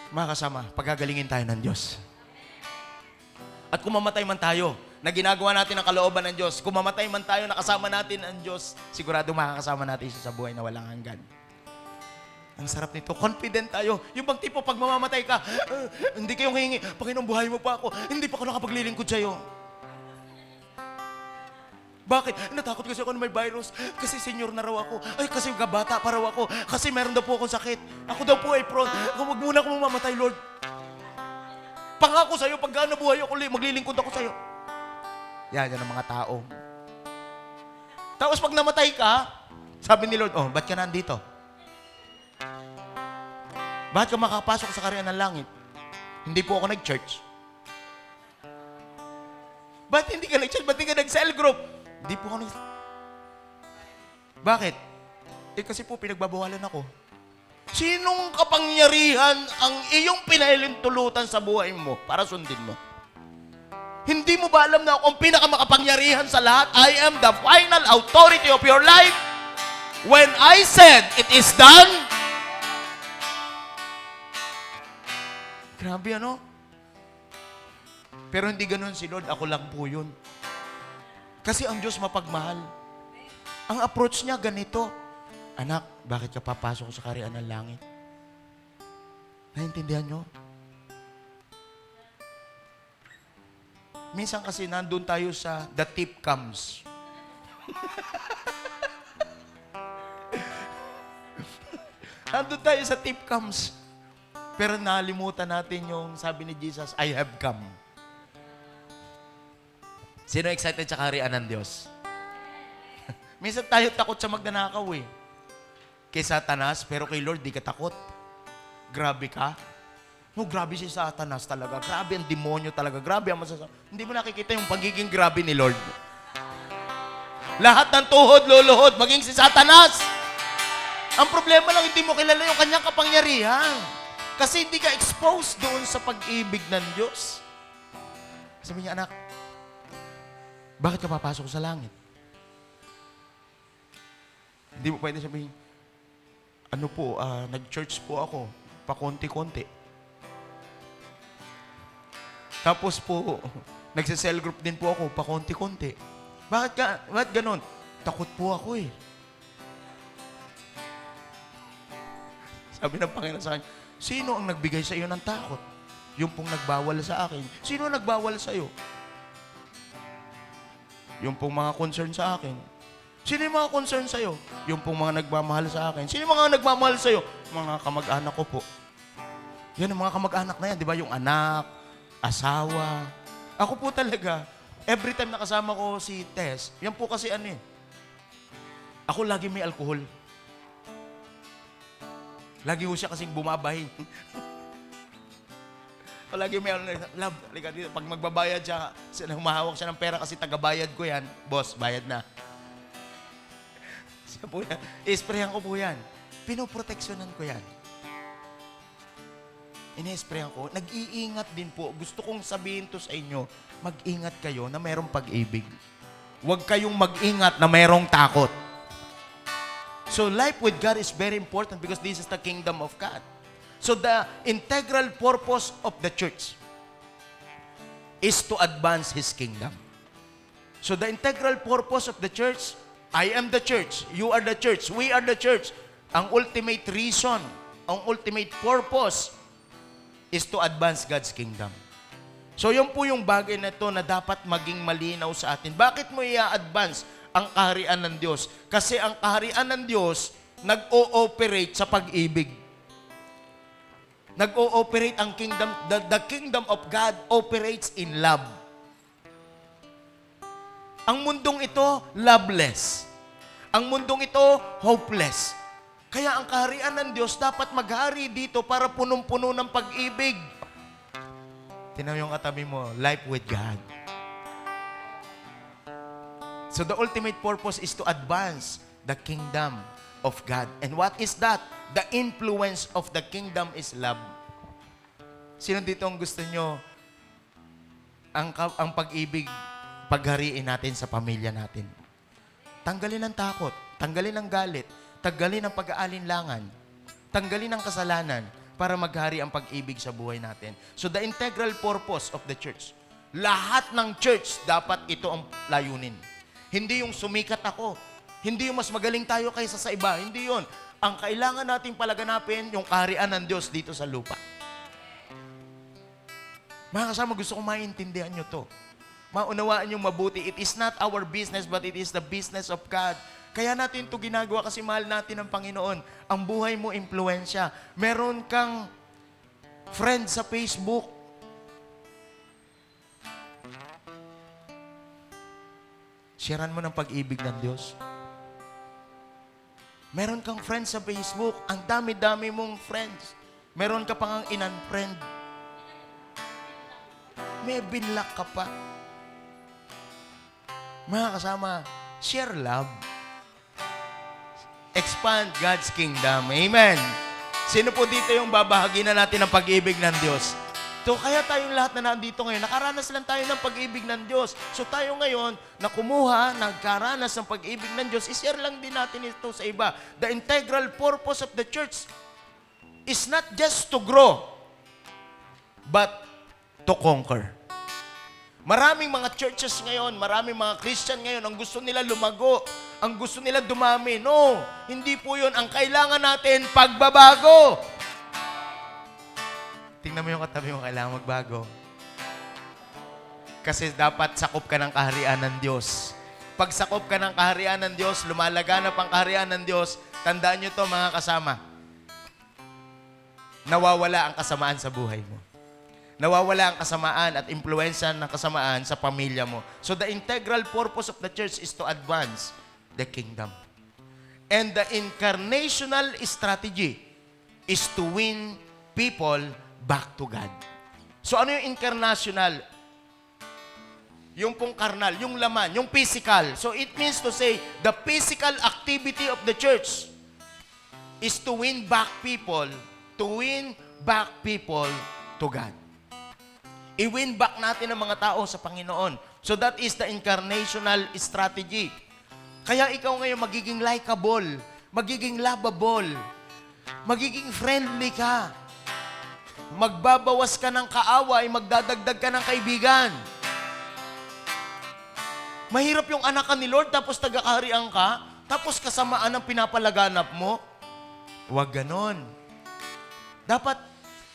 Mga kasama, pagagalingin tayo ng Diyos. At kung mamatay man tayo, na ginagawa natin ang kalooban ng Diyos, kung mamatay man tayo, nakasama natin ang Diyos, sigurado makakasama natin siya sa buhay na walang hanggan. Ang sarap nito. Confident tayo. Yung bang tipo, pag mamamatay ka, hindi kayong hihingi, Panginoon, buhay mo pa ako. Hindi pa ako nakapaglilingkod sa'yo. Bakit? Natakot kasi ako na may virus. Kasi senior na raw ako. Ay, kasi bata pa raw ako. Kasi meron daw po akong sakit. Ako daw po ay prone. Huwag muna akong mamamatay, Lord. Pangako sa'yo, pag nabuhay ako, maglilingkod ako sa'yo. Yan ang mga tao. Tapos pag namatay ka, sabi ni Lord, ba't ka nandito? Bakit ka makapasok sa kaharian ng langit? Hindi po ako nag-church. Ba't hindi ka nag-church? Ba't hindi ka nag-cell group? Hindi po ako Bakit? Kasi po pinagbabawalan ako. Sinong kapangyarihan ang iyong pinahilintulutan sa buhay mo para sundin mo? Hindi mo ba alam na ako ang pinakamakapangyarihan sa lahat? I am the final authority of your life. When I said, it is done. Grabe ano? Pero hindi ganun si Lord, ako lang po yun. Kasi ang Diyos mapagmahal. Ang approach niya ganito, anak, bakit ka papasok sa kaharian ng langit? Naintindihan nyo? Minsan kasi nandun tayo sa the tip comes. Nandun tayo sa tip comes. Pero nalimutan natin yung sabi ni Jesus, I have come. Sino excited sa kaharian ng Diyos? Minsan tayo takot sa magnanakaw eh. Kay Satanas, pero kay Lord di ka takot. Grabe ka. No, grabe si Satanas talaga. Grabe ang demonyo talaga. Grabe ang masasabi. Hindi mo nakikita yung pagiging grabe ni Lord. Lahat ng tuhod, luluhod, maging si Satanas. Ang problema lang, hindi mo kilala yung kanyang kapangyarihan. Kasi hindi ka exposed doon sa pag-ibig ng Diyos. Sabi niya, anak, bakit ka papasok sa langit? Hindi mo pwede sabihin, nag-church po ako, pakonti-konti. Tapos po, nagsa-cell group din po ako, pakonti-konti. Bakit ganun? Takot po ako eh. Sabi ng Panginoon sa akin, sino ang nagbigay sa iyo ng takot? Yung pong nagbawal sa akin. Sino ang nagbawal sa iyo? Yung pong mga concern sa akin. Sino yung mga concern sa iyo? Yung pong mga nagmamahal sa akin. Sino yung mga nagmamahal sa iyo? Mga kamag-anak ko po. Yan ang mga kamag-anak na yan, di ba? Yung anak, asawa. Ako po talaga, every time nakasama ko si Tess, yan po kasi ako lagi may alkohol. Lagi ko siya kasing bumabahay. Lagi may love, halika dito. Pag magbabayad siya, humahawak siya ng pera kasi tagabayad ko yan. Boss, bayad na. Siya po yan. I-sprayan ko po yan. Pinoproteksyonan ko yan. Ine-sprayan ko. Nag-iingat din po. Gusto kong sabihin to sa inyo, mag-ingat kayo na mayroong pag-ibig. Huwag kayong mag-ingat na mayroong takot. So life with God is very important because this is the kingdom of God. So the integral purpose of the church is to advance His kingdom. So the integral purpose of the church, I am the church, you are the church, we are the church. Ang ultimate reason, ang ultimate purpose is to advance God's kingdom. So yun po yung bagay na ito na dapat maging malinaw sa atin. Bakit mo i-advance ang kaharian ng Diyos? Kasi ang kaharian ng Diyos nag-ooperate sa pag-ibig. Nag-ooperate ang kingdom, the kingdom of God operates in love. Ang mundong ito, loveless. Ang mundong ito, hopeless. Kaya ang kaharian ng Diyos dapat maghari dito para punong-puno ng pag-ibig. Tingnan mo yung katabi mo, life with God. So the ultimate purpose is to advance the kingdom of God. And what is that? The influence of the kingdom is love. Sino dito ang gusto nyo ang pag-ibig, paghariin natin sa pamilya natin? Tanggalin ang takot, tanggalin ang galit, tanggalin ang pag-aalinlangan, tanggalin ang kasalanan para maghari ang pag-ibig sa buhay natin. So the integral purpose of the church, lahat ng church dapat ito ang layunin. Hindi yung sumikat ako, hindi yung mas magaling tayo kaysa sa iba, hindi yun. Ang kailangan nating palaganapin, yung kaharian ng Diyos dito sa lupa. Mga kasama, gusto kong maintindihan nyo to. Maunawaan nyo mabuti, it is not our business, but it is the business of God. Kaya natin ito ginagawa kasi mahal natin ang Panginoon. Ang buhay mo, impluensya. Meron kang friend sa Facebook. Sharean mo ng pag-ibig ng Diyos. Meron kang friend sa Facebook. Ang dami-dami mong friends. Meron ka pang in-unfriend. May binlock ka pa. Mga kasama, share love. Expand God's kingdom. Amen. Sino po dito yung babahagi na natin ng pag-ibig ng Diyos? So, kaya tayong lahat na nandito ngayon, nakaranas lang tayo ng pag-ibig ng Diyos. So, tayo ngayon, na kumuha, nagkaranas ng pag-ibig ng Diyos, ishare lang din natin ito sa iba. The integral purpose of the church is not just to grow, but to conquer. Maraming mga churches ngayon, maraming mga Christian ngayon, ang gusto nila lumago, ang gusto nila dumami. No, hindi po yun. Ang kailangan natin, pagbabago. Tingnan mo yung katabi mo, kailangan magbago. Kasi dapat sakop ka ng kaharian ng Diyos. Pag sakop ka ng kaharian ng Diyos, lumalaganap ang kaharian ng Diyos, tandaan nyo to mga kasama, nawawala ang kasamaan sa buhay mo. Nawawala ang kasamaan at impluensya ng kasamaan sa pamilya mo. So the integral purpose of the church is to advance the kingdom. And the incarnational strategy is to win people back to God. So ano yung incarnational? Yung pong karnal, yung laman, yung physical. So it means to say, the physical activity of the church is to win back people to God. I-win back natin ang mga tao sa Panginoon. So that is the incarnational strategy. Kaya ikaw ngayon magiging likable, magiging lovable, magiging friendly ka. Magbabawas ka ng kaaway, magdadagdag ka ng kaibigan. Mahirap yung anak ka ni Lord, tapos tagakaharian ka, tapos kasamaan ang pinapalaganap mo. Huwag ganon. Dapat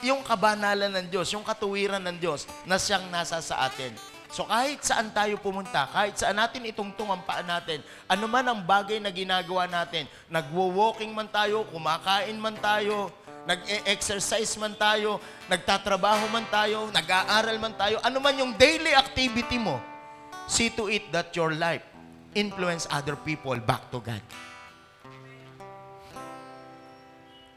yung kabanalan ng Diyos, yung katuwiran ng Diyos na siyang nasa sa atin. So kahit saan tayo pumunta, kahit saan natin itungtong ang paan natin, ano man ang bagay na ginagawa natin, nagwo-walking man tayo, kumakain man tayo, nag-e-exercise man tayo, nagtatrabaho man tayo, nag-aaral man tayo, ano man yung daily activity mo, see to it that your life influence other people back to God.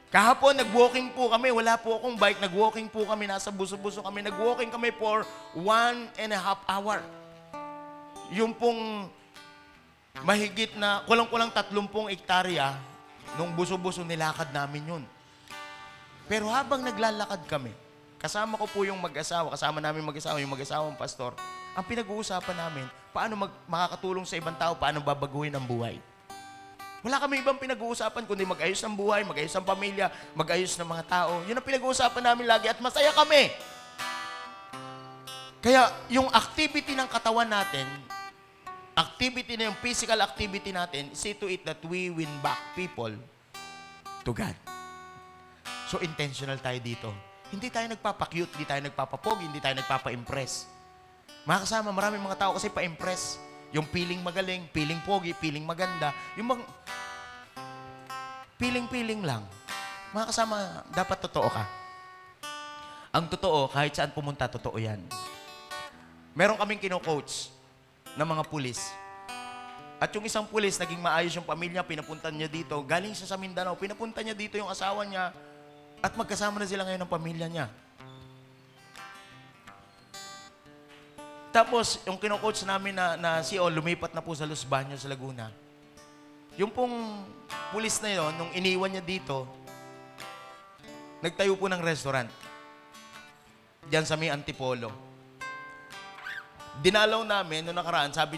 Kahapon, nag-walking po kami. Wala po akong bike. Nag-walking po kami. Nasa buso-buso kami. Nag-walking kami for 1.5 hours. Yung pong mahigit na, kulang-kulang 30 hektarya, nung buso-buso nilakad namin yun. Pero habang naglalakad kami, kasama ko po yung mag-asawa, kasama namin mag-asawa, yung mag-asawang pastor, ang pinag-uusapan namin, paano makakatulong sa ibang tao, paano babaguhin ang buhay. Wala kami ibang pinag-uusapan kundi mag-ayos ng buhay, mag-ayos ng pamilya, mag-ayos ng mga tao. Yun ang pinag-uusapan namin lagi at masaya kami. Kaya yung activity ng katawan natin, activity na yung physical activity natin, see to it that we win back people to God. So intentional tayo dito. Hindi tayo nagpapa-cute, hindi tayo nagpapa-pogi, hindi tayo nagpapa-impress. Mga kasama, maraming mga tao kasi pa-impress. Yung feeling magaling, feeling pogi, feeling maganda. Yung feeling lang. Mga kasama, dapat totoo ka. Ang totoo, kahit saan pumunta, totoo yan. Meron kaming kino-coach ng mga pulis. At yung isang pulis, naging maayos yung pamilya, pinapunta niya dito. Galing siya sa Mindanao, pinapunta niya dito yung asawa niya. At magkasama na sila ngayon ng pamilya niya. Tapos, yung kino-coach namin na CEO, lumipat na po sa Los Baños, Laguna. Yung pong pulis na yon, nung iniwan niya dito, nagtayo po ng restaurant. Diyan sa may Antipolo. Dinalaw namin, noong nakaraan, sabi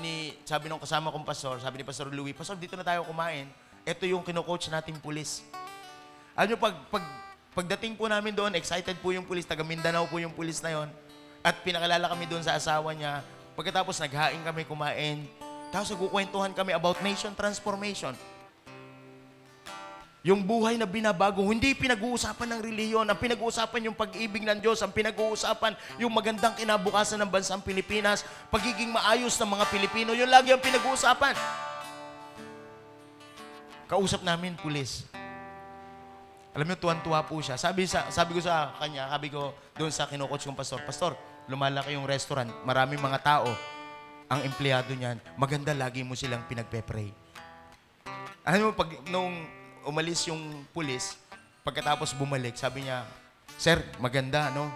nung kasama kong pastor, sabi ni Pastor Louie, Pastor, dito na tayo kumain. Ito yung kino-coach nating pulis. Alam nyo, pagdating po namin doon, excited po yung pulis, taga Mindanao po yung pulis na yon. At pinakalala kami doon sa asawa niya. Pagkatapos naghain kami, kumain. Tapos nagkukwentuhan kami about nation transformation. Yung buhay na binabago, hindi pinag-uusapan ng reliyon. Ang pinag-uusapan yung pag-ibig ng Diyos. Ang pinag-uusapan yung magandang kinabukasan ng bansang Pilipinas. Pagiging maayos ng mga Pilipino. Yun lagi ang pinag-uusapan. Kausap namin, pulis. Alam niyo, tuwan-tuwa po siya. Sabi ko sa kanya, sabi ko doon sa kino-coach kong pastor, Pastor, lumalaki yung restaurant, maraming mga tao, ang empleyado niyan, maganda lagi mo silang pinagpe-pray. Alam mo, nung umalis yung pulis, pagkatapos bumalik, sabi niya, Sir, maganda, no?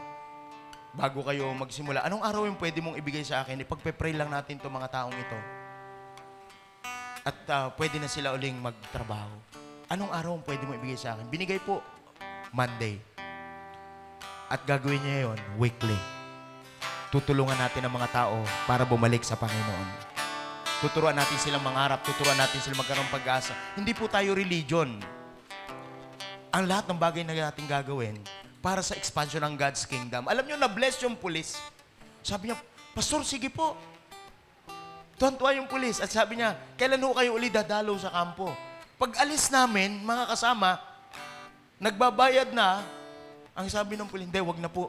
Bago kayo magsimula, anong araw yung pwede mong ibigay sa akin? Ipagpe-pray lang natin itong mga taong ito. At pwede na sila uling magtrabaho. Anong araw ang pwede mo ibigay sa akin? Binigay po, Monday. At gagawin niya yon weekly. Tutulungan natin ang mga tao para bumalik sa Panginoon. Tuturuan natin silang mangarap, tuturuan natin silang magkaroon pag-asa. Hindi po tayo religion. Ang lahat ng bagay na natin gagawin para sa expansion ng God's kingdom. Alam niyo, na-bless yung pulis. Sabi niya, Pastor, sige po. Tuwan-tuwa yung pulis. At sabi niya, kailan ho kayo uli dadalaw sa kampo? Pag alis namin, mga kasama, nagbabayad na, ang sabi ng pulis, hindi, wag na po.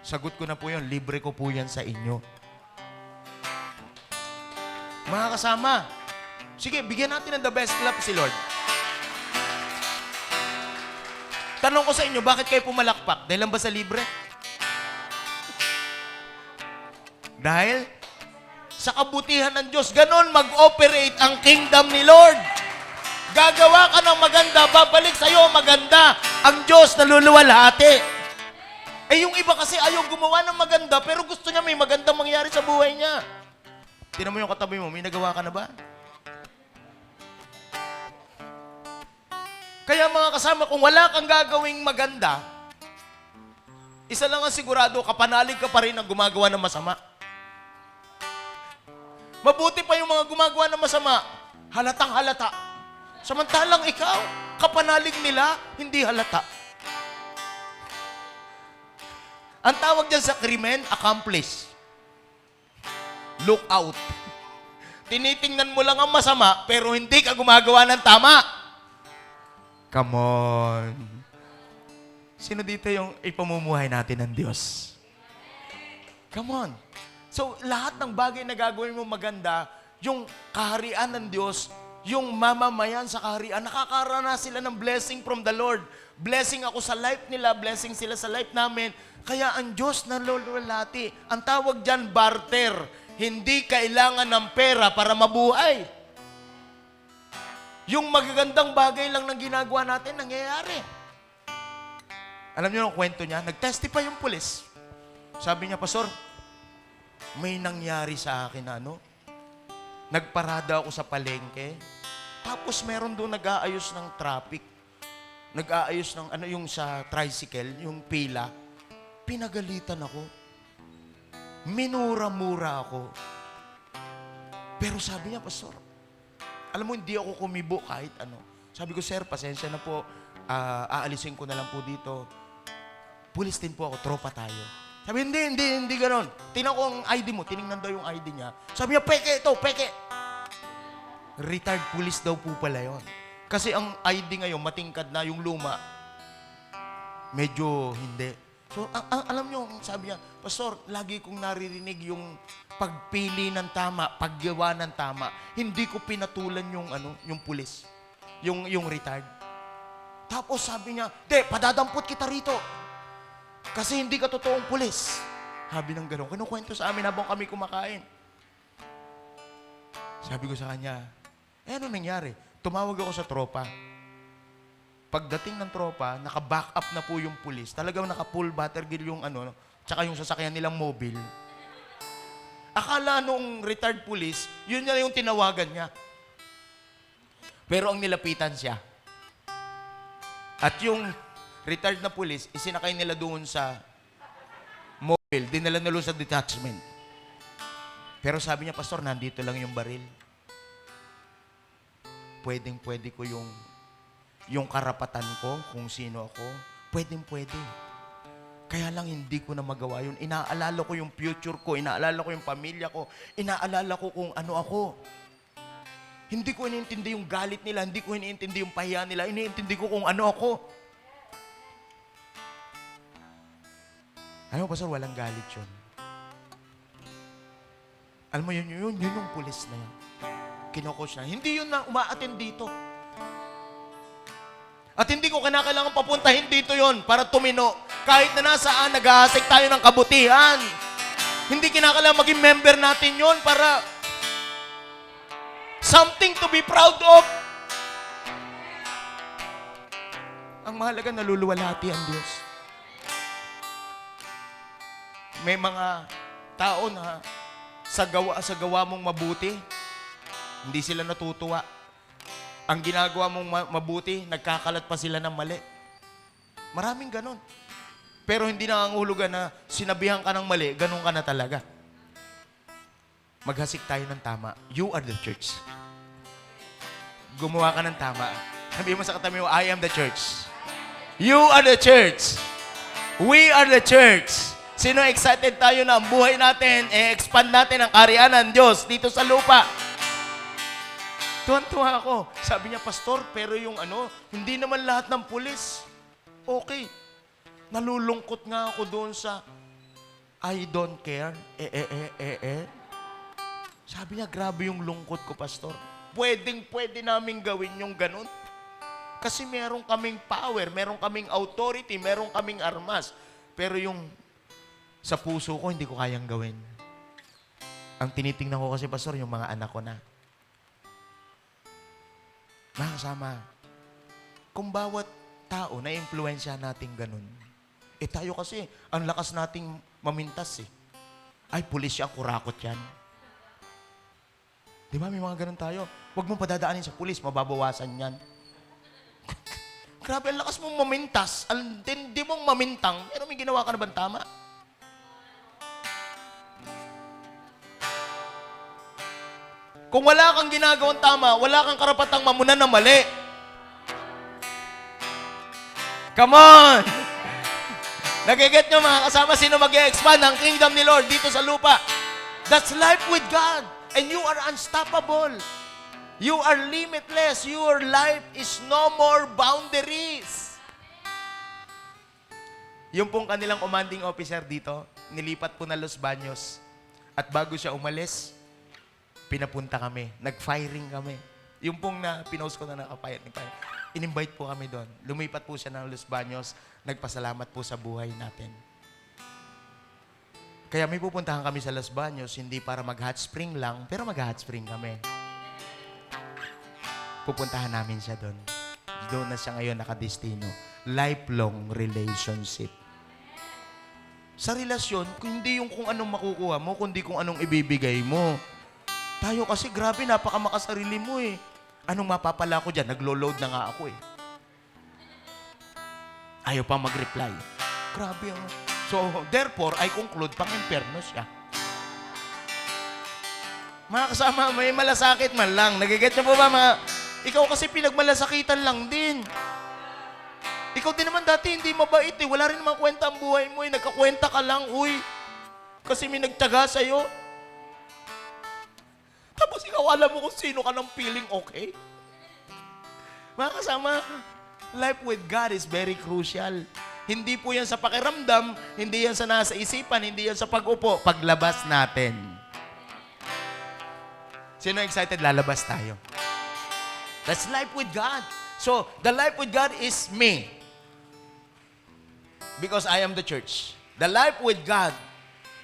Sagot ko na po yun, libre ko po yan sa inyo. Mga kasama, sige, bigyan natin ng the best clap si Lord. Tanong ko sa inyo, bakit kayo pumalakpak? Dahil lang ba sa libre? Dahil sa kabutihan ng Diyos, ganon mag-operate ang kingdom ni Lord. Gagawa ka ng maganda, babalik sa'yo maganda. Ang Diyos naluluwalhati. Eh yung iba kasi ayaw gumawa ng maganda, pero gusto niya may magandang mangyari sa buhay niya. Tingnan mo yung katabi mo, may nagawa ka na ba? Kaya mga kasama, kung wala kang gagawing maganda, isa lang ang sigurado, kapanalig ka pa rin ang gumagawa ng masama. Mabuti pa yung mga gumagawa ng masama, halatang halata. Samantalang ikaw, kapanalig nila, hindi halata. Ang tawag dyan sa krimen, accomplice. Look out. Tinitingnan mo lang ang masama, pero hindi ka gumagawa ng tama. Come on. Sino dito yung ipamumuhay natin ng Diyos? Come on. So, lahat ng bagay na gagawin mo maganda, yung kaharian ng Diyos, yung mamamayan sa kaharian, nakakaranas sila ng blessing from the Lord. Blessing ako sa life nila, blessing sila sa life namin. Kaya ang Diyos nalululati. Ang tawag dyan, barter. Hindi kailangan ng pera para mabuhay. Yung magagandang bagay lang ng ginagawa natin, nangyayari. Alam niyo ang kwento niya? Nag-testify yung pulis. Sabi niya, Pastor, may nangyari sa akin na nagparada ako sa palengke. Tapos meron doon nag-aayos ng traffic. Nag-aayos ng yung sa tricycle, yung pila. Pinagalitan ako. Minura-mura ako. Pero sabi niya, Pastor, Alam mo, hindi ako kumibo kahit ano. Sabi ko, sir, pasensya na po. Aalisin ko na lang po dito. Pulis din po ako, tropa tayo. Sabi, hindi ganon. Tingnan ko ang ID mo. Tinignan daw yung ID niya. Sabi niya, peke ito, peke. Retired police daw po pala yun. Kasi ang ID ngayon, matingkad na yung luma. Medyo hindi. So, alam nyo, sabi niya, Pastor, lagi kong naririnig yung pagpili ng tama, paggawa ng tama. Hindi ko pinatulan yung pulis. Yung retired. Tapos sabi niya, padadampot kita rito. Kasi hindi ka totoong pulis. Sabi ng gano'n. Kinukwento sa amin habang kami kumakain. Sabi ko sa kanya, ano nangyari? Tumawag ako sa tropa. Pagdating ng tropa, naka-back up na po yung pulis. Talagang naka-full battery yung tsaka yung sasakyan nilang mobile. Akala nung retired police, yun na yung tinawagan niya. Pero ang nilapitan siya. At yung retired na police, isinakay nila doon sa mobile. Dinala nila sa detachment. Pero sabi niya, Pastor, nandito lang yung baril. Pwedeng-pwede ko yung karapatan ko, kung sino ako. Pwedeng-pwede. Kaya lang hindi ko na magawa yun. Inaalala ko yung future ko, inaalala ko yung pamilya ko, inaalala ko kung ano ako. Hindi ko iniintindi yung galit nila, hindi ko iniintindi yung pahiya nila, iniintindi ko kung ano ako. Alam mo, Pastor, walang galit yun. Alam mo, yun yung pulis na yun. Kinocoach na. Hindi yun na umaattend dito. At hindi ko kinakailangan papuntahin dito yon para tumino. Kahit na nasaan, nag-ahasik tayo ng kabutihan. Hindi kinakailangan maging member natin yon para something to be proud of. Ang mahalaga, naluluwalhati ang Diyos. May mga tao na sa gawa mong mabuti, hindi sila natutuwa. Ang ginagawa mong mabuti, nagkakalat pa sila ng mali. Maraming ganon. Pero hindi nangangahulugan na sinabihan ka ng mali, ganon ka na talaga. Maghasik tayo ng tama. You are the church. Gumawa ka ng tama. Sabihin mo sa katabi mo, I am the church. You are the church. We are the church. Sino excited tayo na ang buhay natin, expand natin ang kaharian ng Diyos dito sa lupa? Tuwan-tuwa ako. Sabi niya, Pastor, pero yung hindi naman lahat ng pulis. Okay. Nalulungkot nga ako doon sa I don't care. Sabi niya, grabe yung lungkot ko, Pastor. Pwede namin gawin yung ganun. Kasi meron kaming power, meron kaming authority, meron kaming armas. Pero yung sa puso ko, hindi ko kayang gawin. Ang tinitingnan ko kasi, Pastor, yung mga anak ko na. Mga kasama, kung bawat tao na impluensya natin ganun, tayo kasi, ang lakas nating mamintas eh. Ay, pulis siya, kurakot yan. Di ba, may mga ganun tayo. Huwag mong padadaanin sa pulis, mababawasan yan. Grabe, ang lakas mong mamintas. Ang tindi mong mamintang, pero may ginawa ka na bang tama? Kung wala kang ginagawang tama, wala kang karapatang mamunan ng mali. Come on! Nagiget nyo mga kasama, sino mag-expand ang kingdom ni Lord dito sa lupa? That's life with God. And you are unstoppable. You are limitless. Your life is no more boundaries. Yung pong kanilang commanding officer dito, nilipat po na Los Baños. At bago siya umalis, pinapunta kami. Nag-firing kami. Yung pong pinost ko na nakapayat. In-invite po kami doon. Lumipat po siya ng Los Baños. Nagpasalamat po sa buhay natin. Kaya may pupuntahan kami sa Los Baños, hindi para mag-hot spring lang, pero mag-hot spring kami. Pupuntahan namin siya doon. Doon na siya ngayon nakadestino. Lifelong relationship. Sa relasyon, hindi yung kung anong makukuha mo, kundi kung anong ibibigay mo. Tayo kasi, grabe, napakamakasarili mo eh. Anong mapapala ko dyan? Naglo-load na nga ako eh. Ayaw pa mag-reply. Grabe ang... So, therefore, I conclude, pang-imperno siya. Mga kasama, may malasakit man lang. Nagiget niyo po ba mga... Ikaw kasi pinagmalasakitan lang din. Ikaw din naman dati hindi mabait eh. Wala rin naman kwenta ang buhay mo eh. Nagkakwenta ka lang, uy. Kasi may nagtyaga sa'yo. Tapos ikaw alam mo kung sino ka ng feeling okay. Mga kasama, life with God is very crucial. Hindi po yan sa pakiramdam, hindi yan sa nasa isipan, hindi yan sa pag-upo, paglabas natin. Sino excited? Lalabas tayo. That's life with God. So, the life with God is me. Because I am the church. The life with God,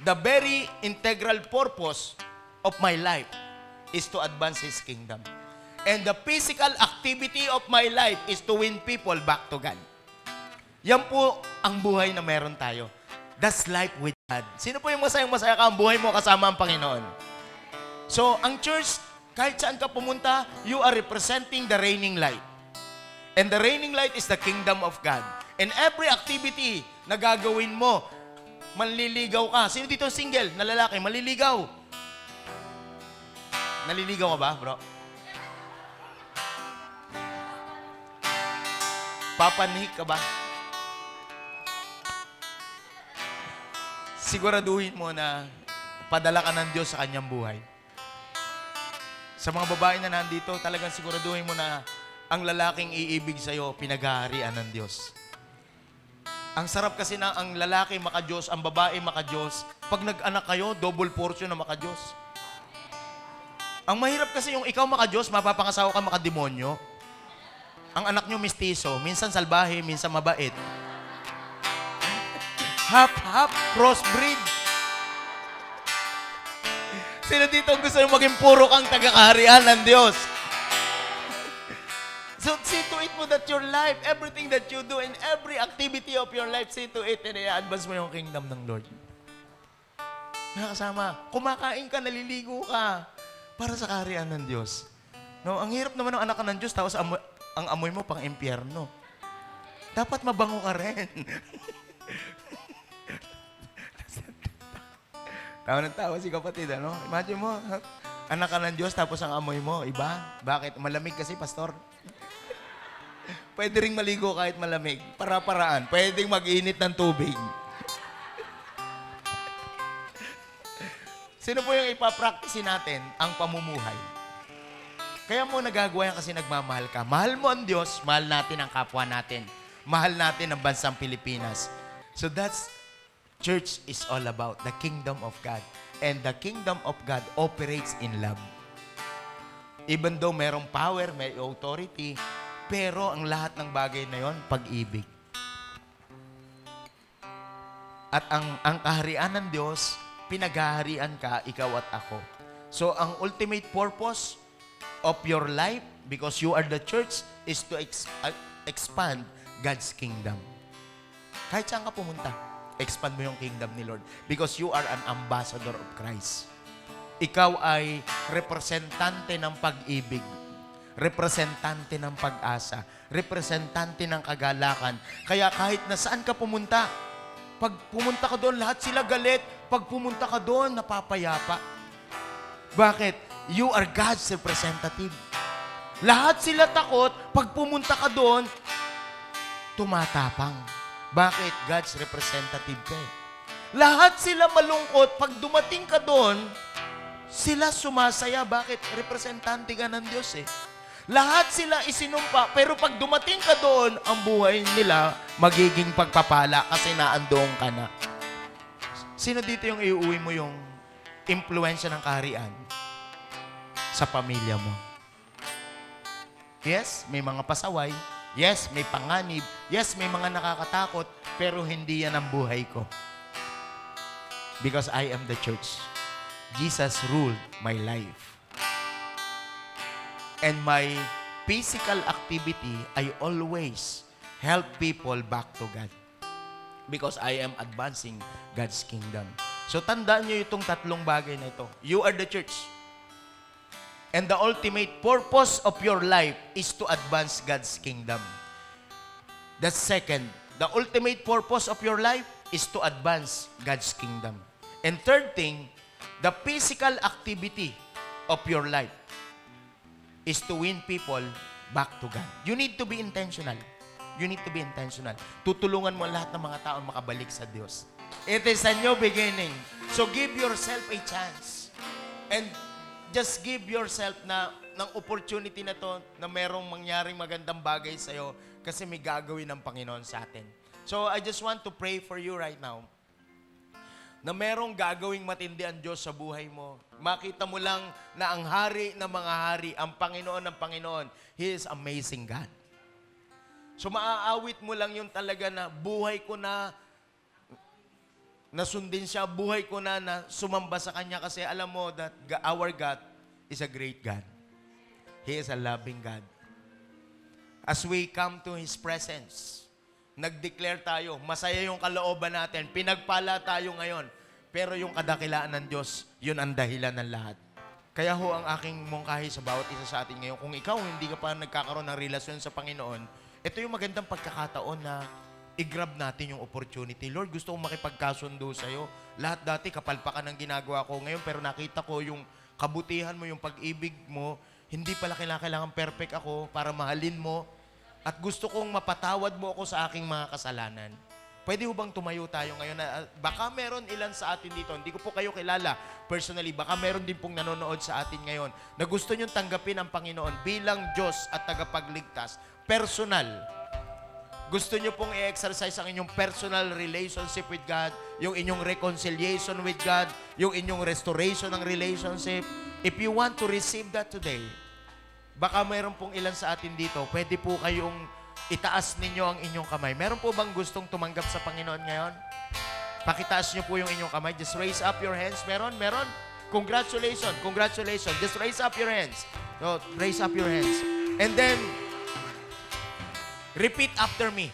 the very integral purpose of my life is to advance His kingdom. And the physical activity of my life is to win people back to God. Yan po ang buhay na meron tayo. That's life with God. Sino po yung masayang-masaya ka ang buhay mo kasama ang Panginoon? So, ang church, kahit saan ka pumunta, you are representing the reigning light. And the reigning light is the kingdom of God. And every activity na gagawin mo, manliligaw ka. Sino dito single na lalaki? Maliligaw. Naliligaw ka ba, bro? Papanhik ka ba? Siguraduhin mo na padala ka ng Diyos sa kanyang buhay. Sa mga babae na nandito, talagang siguraduhin mo na ang lalaking iibig sa'yo, pinaghaharian ng Diyos. Ang sarap kasi na ang lalaki maka-Diyos, ang babae maka-Diyos. Pag nag-anak kayo, double portion na maka-Diyos. Ang mahirap kasi yung ikaw maka-Diyos, mapapangasawa ka maka-demonyo. Ang anak nyo mistiso, minsan salbahe, minsan mabait. Half-half, crossbreed. Sino dito ang gusto nyo maging puro kang taga-kaharian ng Diyos? So, see to it mo that your life, everything that you do, and every activity of your life, see to it and i-advance mo yung kingdom ng Lord. Mga kasama, kumakain ka, naliligo ka para sa kaharian ng Diyos. No, ang hirap naman ng anak ka ng Diyos, tapos ang amoy mo pang impyerno. Dapat mabango ka rin. Tawa ng tawa si kapatid, ano? Imagine mo, anak ka ng Diyos, tapos ang amoy mo, iba. Bakit? Malamig kasi, pastor. Pwede ring maligo kahit malamig. Para-paraan. Pwedeng mag-init ng tubig. Sino po yung ipapractice natin ang pamumuhay? Kaya mo nagagawa yan kasi nagmamahal ka. Mahal mo ang Diyos, mahal natin ang kapwa natin. Mahal natin ang bansang Pilipinas. So that's church is all about the kingdom of God. And the kingdom of God operates in love. Even though merong power, may authority, pero ang lahat ng bagay na yon, pag-ibig. At ang kaharian ng Diyos, pinaghaharian ka, ikaw at ako. So, ang ultimate purpose of your life, because you are the church, is to expand God's kingdom. Kahit saan ka pumunta, expand mo yung kingdom ni Lord. Because you are an ambassador of Christ. Ikaw ay representante ng pag-ibig. Representante ng pag-asa. Representante ng kagalakan. Kaya kahit na saan ka pumunta, pag pumunta ka doon, lahat sila galit. Pag pumunta ka doon, napapayapa. Bakit? You are God's representative. Lahat sila takot. Pag pumunta ka doon, tumatapang. Bakit? God's representative ka eh. Lahat sila malungkot. Pag dumating ka doon, sila sumasaya. Bakit? Representante ka ng Diyos eh. Lahat sila isinumpa, pero pag dumating ka doon, ang buhay nila magiging pagpapala kasi naandoon ka na. Sino dito yung iuwi mo yung impluensya ng kaharian? Sa pamilya mo. Yes, may mga pasaway. Yes, may panganib. Yes, may mga nakakatakot, pero hindi yan ang buhay ko. Because I am the church. Jesus ruled my life. And my physical activity, I always help people back to God. Because I am advancing God's kingdom. So tandaan nyo itong tatlong bagay na ito. You are the church. And the ultimate purpose of your life is to advance God's kingdom. The second, the ultimate purpose of your life is to advance God's kingdom. And third thing, the physical activity of your life is to win people back to God. You need to be intentional. You need to be intentional. Tutulungan mo lahat ng mga tao makabalik sa Diyos. It is a new beginning. So give yourself a chance. And just give yourself ng opportunity na to na merong mangyaring magandang bagay sa'yo kasi may gagawin ng Panginoon sa atin. So I just want to pray for you right now na merong gagawing matindi ang Diyos sa buhay mo. Makita mo lang na ang hari ng mga hari, ang Panginoon ng Panginoon, He is amazing God. So maaawit mo lang yung talaga na buhay ko na nasundin siya, buhay ko na sumamba sa Kanya kasi alam mo that our God is a great God. He is a loving God. As we come to His presence, nag-declare tayo, masaya yung kalooban natin, pinagpala tayo ngayon, pero yung kadakilaan ng Diyos, yun ang dahilan ng lahat. Kaya ho ang aking mungkahi sa bawat isa sa atin ngayon, kung ikaw hindi ka pa nagkakaroon ng relasyon sa Panginoon, ito yung magandang pagkakataon na i-grab natin yung opportunity. Lord, gusto kong makipagkasundo sa'yo. Lahat dati, kapalpakan ang ginagawa ko ngayon, pero nakita ko yung kabutihan mo, yung pag-ibig mo, hindi pala kailangan perfect ako para mahalin mo. At gusto kong mapatawad mo ako sa aking mga kasalanan. Pwede ho bang tumayo tayo ngayon? Baka meron ilan sa atin dito, hindi ko po kayo kilala personally, baka meron din pong nanonood sa atin ngayon na gusto nyong tanggapin ang Panginoon bilang Diyos at tagapagligtas. Personal. Gusto nyo pong i-exercise ang inyong personal relationship with God, yung inyong reconciliation with God, yung inyong restoration ng relationship. If you want to receive that today, baka mayroon pong ilan sa atin dito, pwede po kayong itaas ninyo ang inyong kamay. Meron po bang gustong tumanggap sa Panginoon ngayon? Pakitaas nyo po yung inyong kamay. Just raise up your hands. Meron? Congratulations. Just raise up your hands. So, raise up your hands. And then, repeat after me.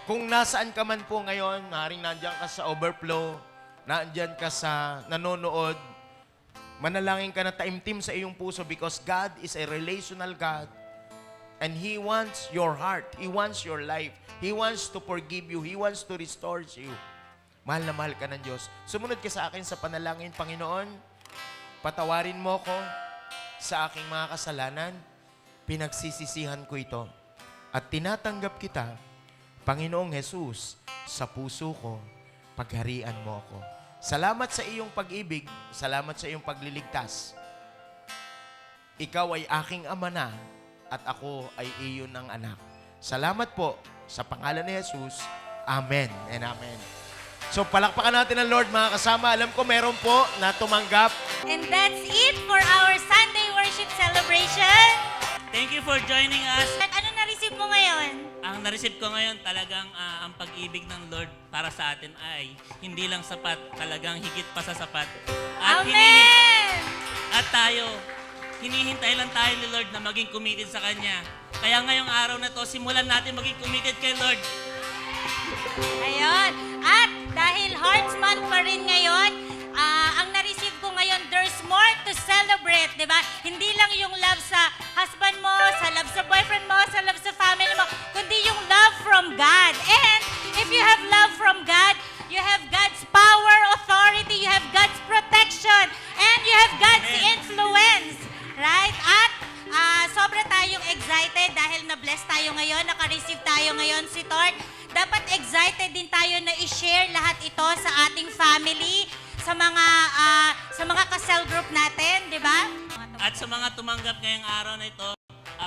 Kung nasaan ka man po ngayon, maaaring nandiyan ka sa overflow, nandiyan ka sa nanonood, manalangin ka na taimtim sa iyong puso because God is a relational God and He wants your heart. He wants your life. He wants to forgive you. He wants to restore you. Mahal na mahal ka ng Diyos. Sumunod ka sa akin sa panalangin, Panginoon, patawarin mo ko sa aking mga kasalanan. Pinagsisisihan ko ito. At tinatanggap kita, Panginoong Jesus, sa puso ko, pagharian mo ako. Salamat sa iyong pag-ibig, salamat sa iyong pagliligtas. Ikaw ay aking ama na, at ako ay iyon ng anak. Salamat po sa pangalan ni Jesus. Amen and amen. So palakpakan natin ang Lord mga kasama. Alam ko meron po na tumanggap. And that's it for our Sunday worship celebration. Thank you for joining us. At ano na-receive mo ngayon? Ang na-receive ko ngayon talagang ang pag-ibig ng Lord para sa atin ay hindi lang sapat, talagang higit pa sa sapat. At Amen! At tayo, hinihintay lang tayo ni Lord na maging committed sa Kanya. Kaya ngayong araw na to, simulan natin maging committed kay Lord. Ayun. At dahil Hearts Month pa rin ngayon, ang na-receive ko ngayon, there's more to celebrate, di ba? Hindi lang yung love sa husband mo, sa love sa boyfriend mo, sa love sa family mo, kundi yung love from God. And if you have love from God, you have God's power, authority, you have God's protection, and you have God's influence. Right? At sobra tayong excited dahil na-bless tayo ngayon, naka-receive tayo ngayon si Tort. Dapat excited din tayo na i-share lahat ito sa ating family, sa mga ka-cell group natin, di ba? At sa mga tumanggap ngayong araw na ito,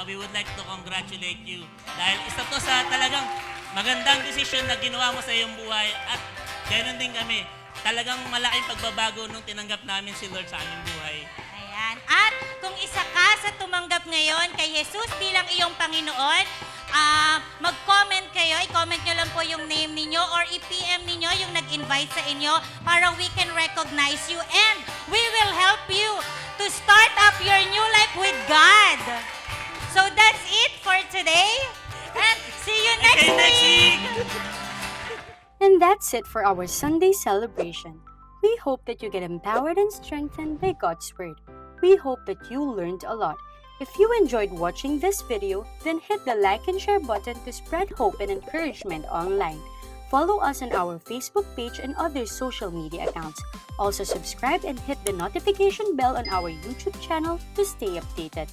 we would like to congratulate you. Dahil isa to sa talagang magandang decision na ginawa mo sa iyong buhay. At ganoon din kami. Talagang malaking pagbabago nung tinanggap namin si Lord sa aming buhay. Ayan. At kung isa ka sa tumanggap ngayon kay Jesus bilang iyong Panginoon, mag-comment kayo. I-comment nyo lang po yung name ninyo or i-PM ninyo yung nag-invite sa inyo para we can recognize you and we will help you to start up your new life with God. So that's it for today. And see you next week. And that's it for our Sunday celebration. We hope that you get empowered and strengthened by God's Word. We hope that you learned a lot. If you enjoyed watching this video, then hit the like and share button to spread hope and encouragement online. Follow us on our Facebook page and other social media accounts. Also subscribe and hit the notification bell on our YouTube channel to stay updated.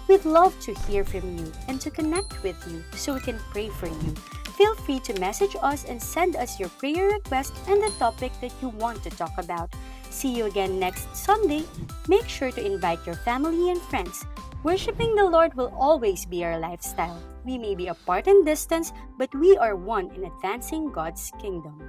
We'd love to hear from you and to connect with you so we can pray for you. Feel free to message us and send us your prayer request and the topic that you want to talk about. See you again next Sunday. Make sure to invite your family and friends. Worshiping the Lord will always be our lifestyle. We may be apart in distance, but we are one in advancing God's kingdom.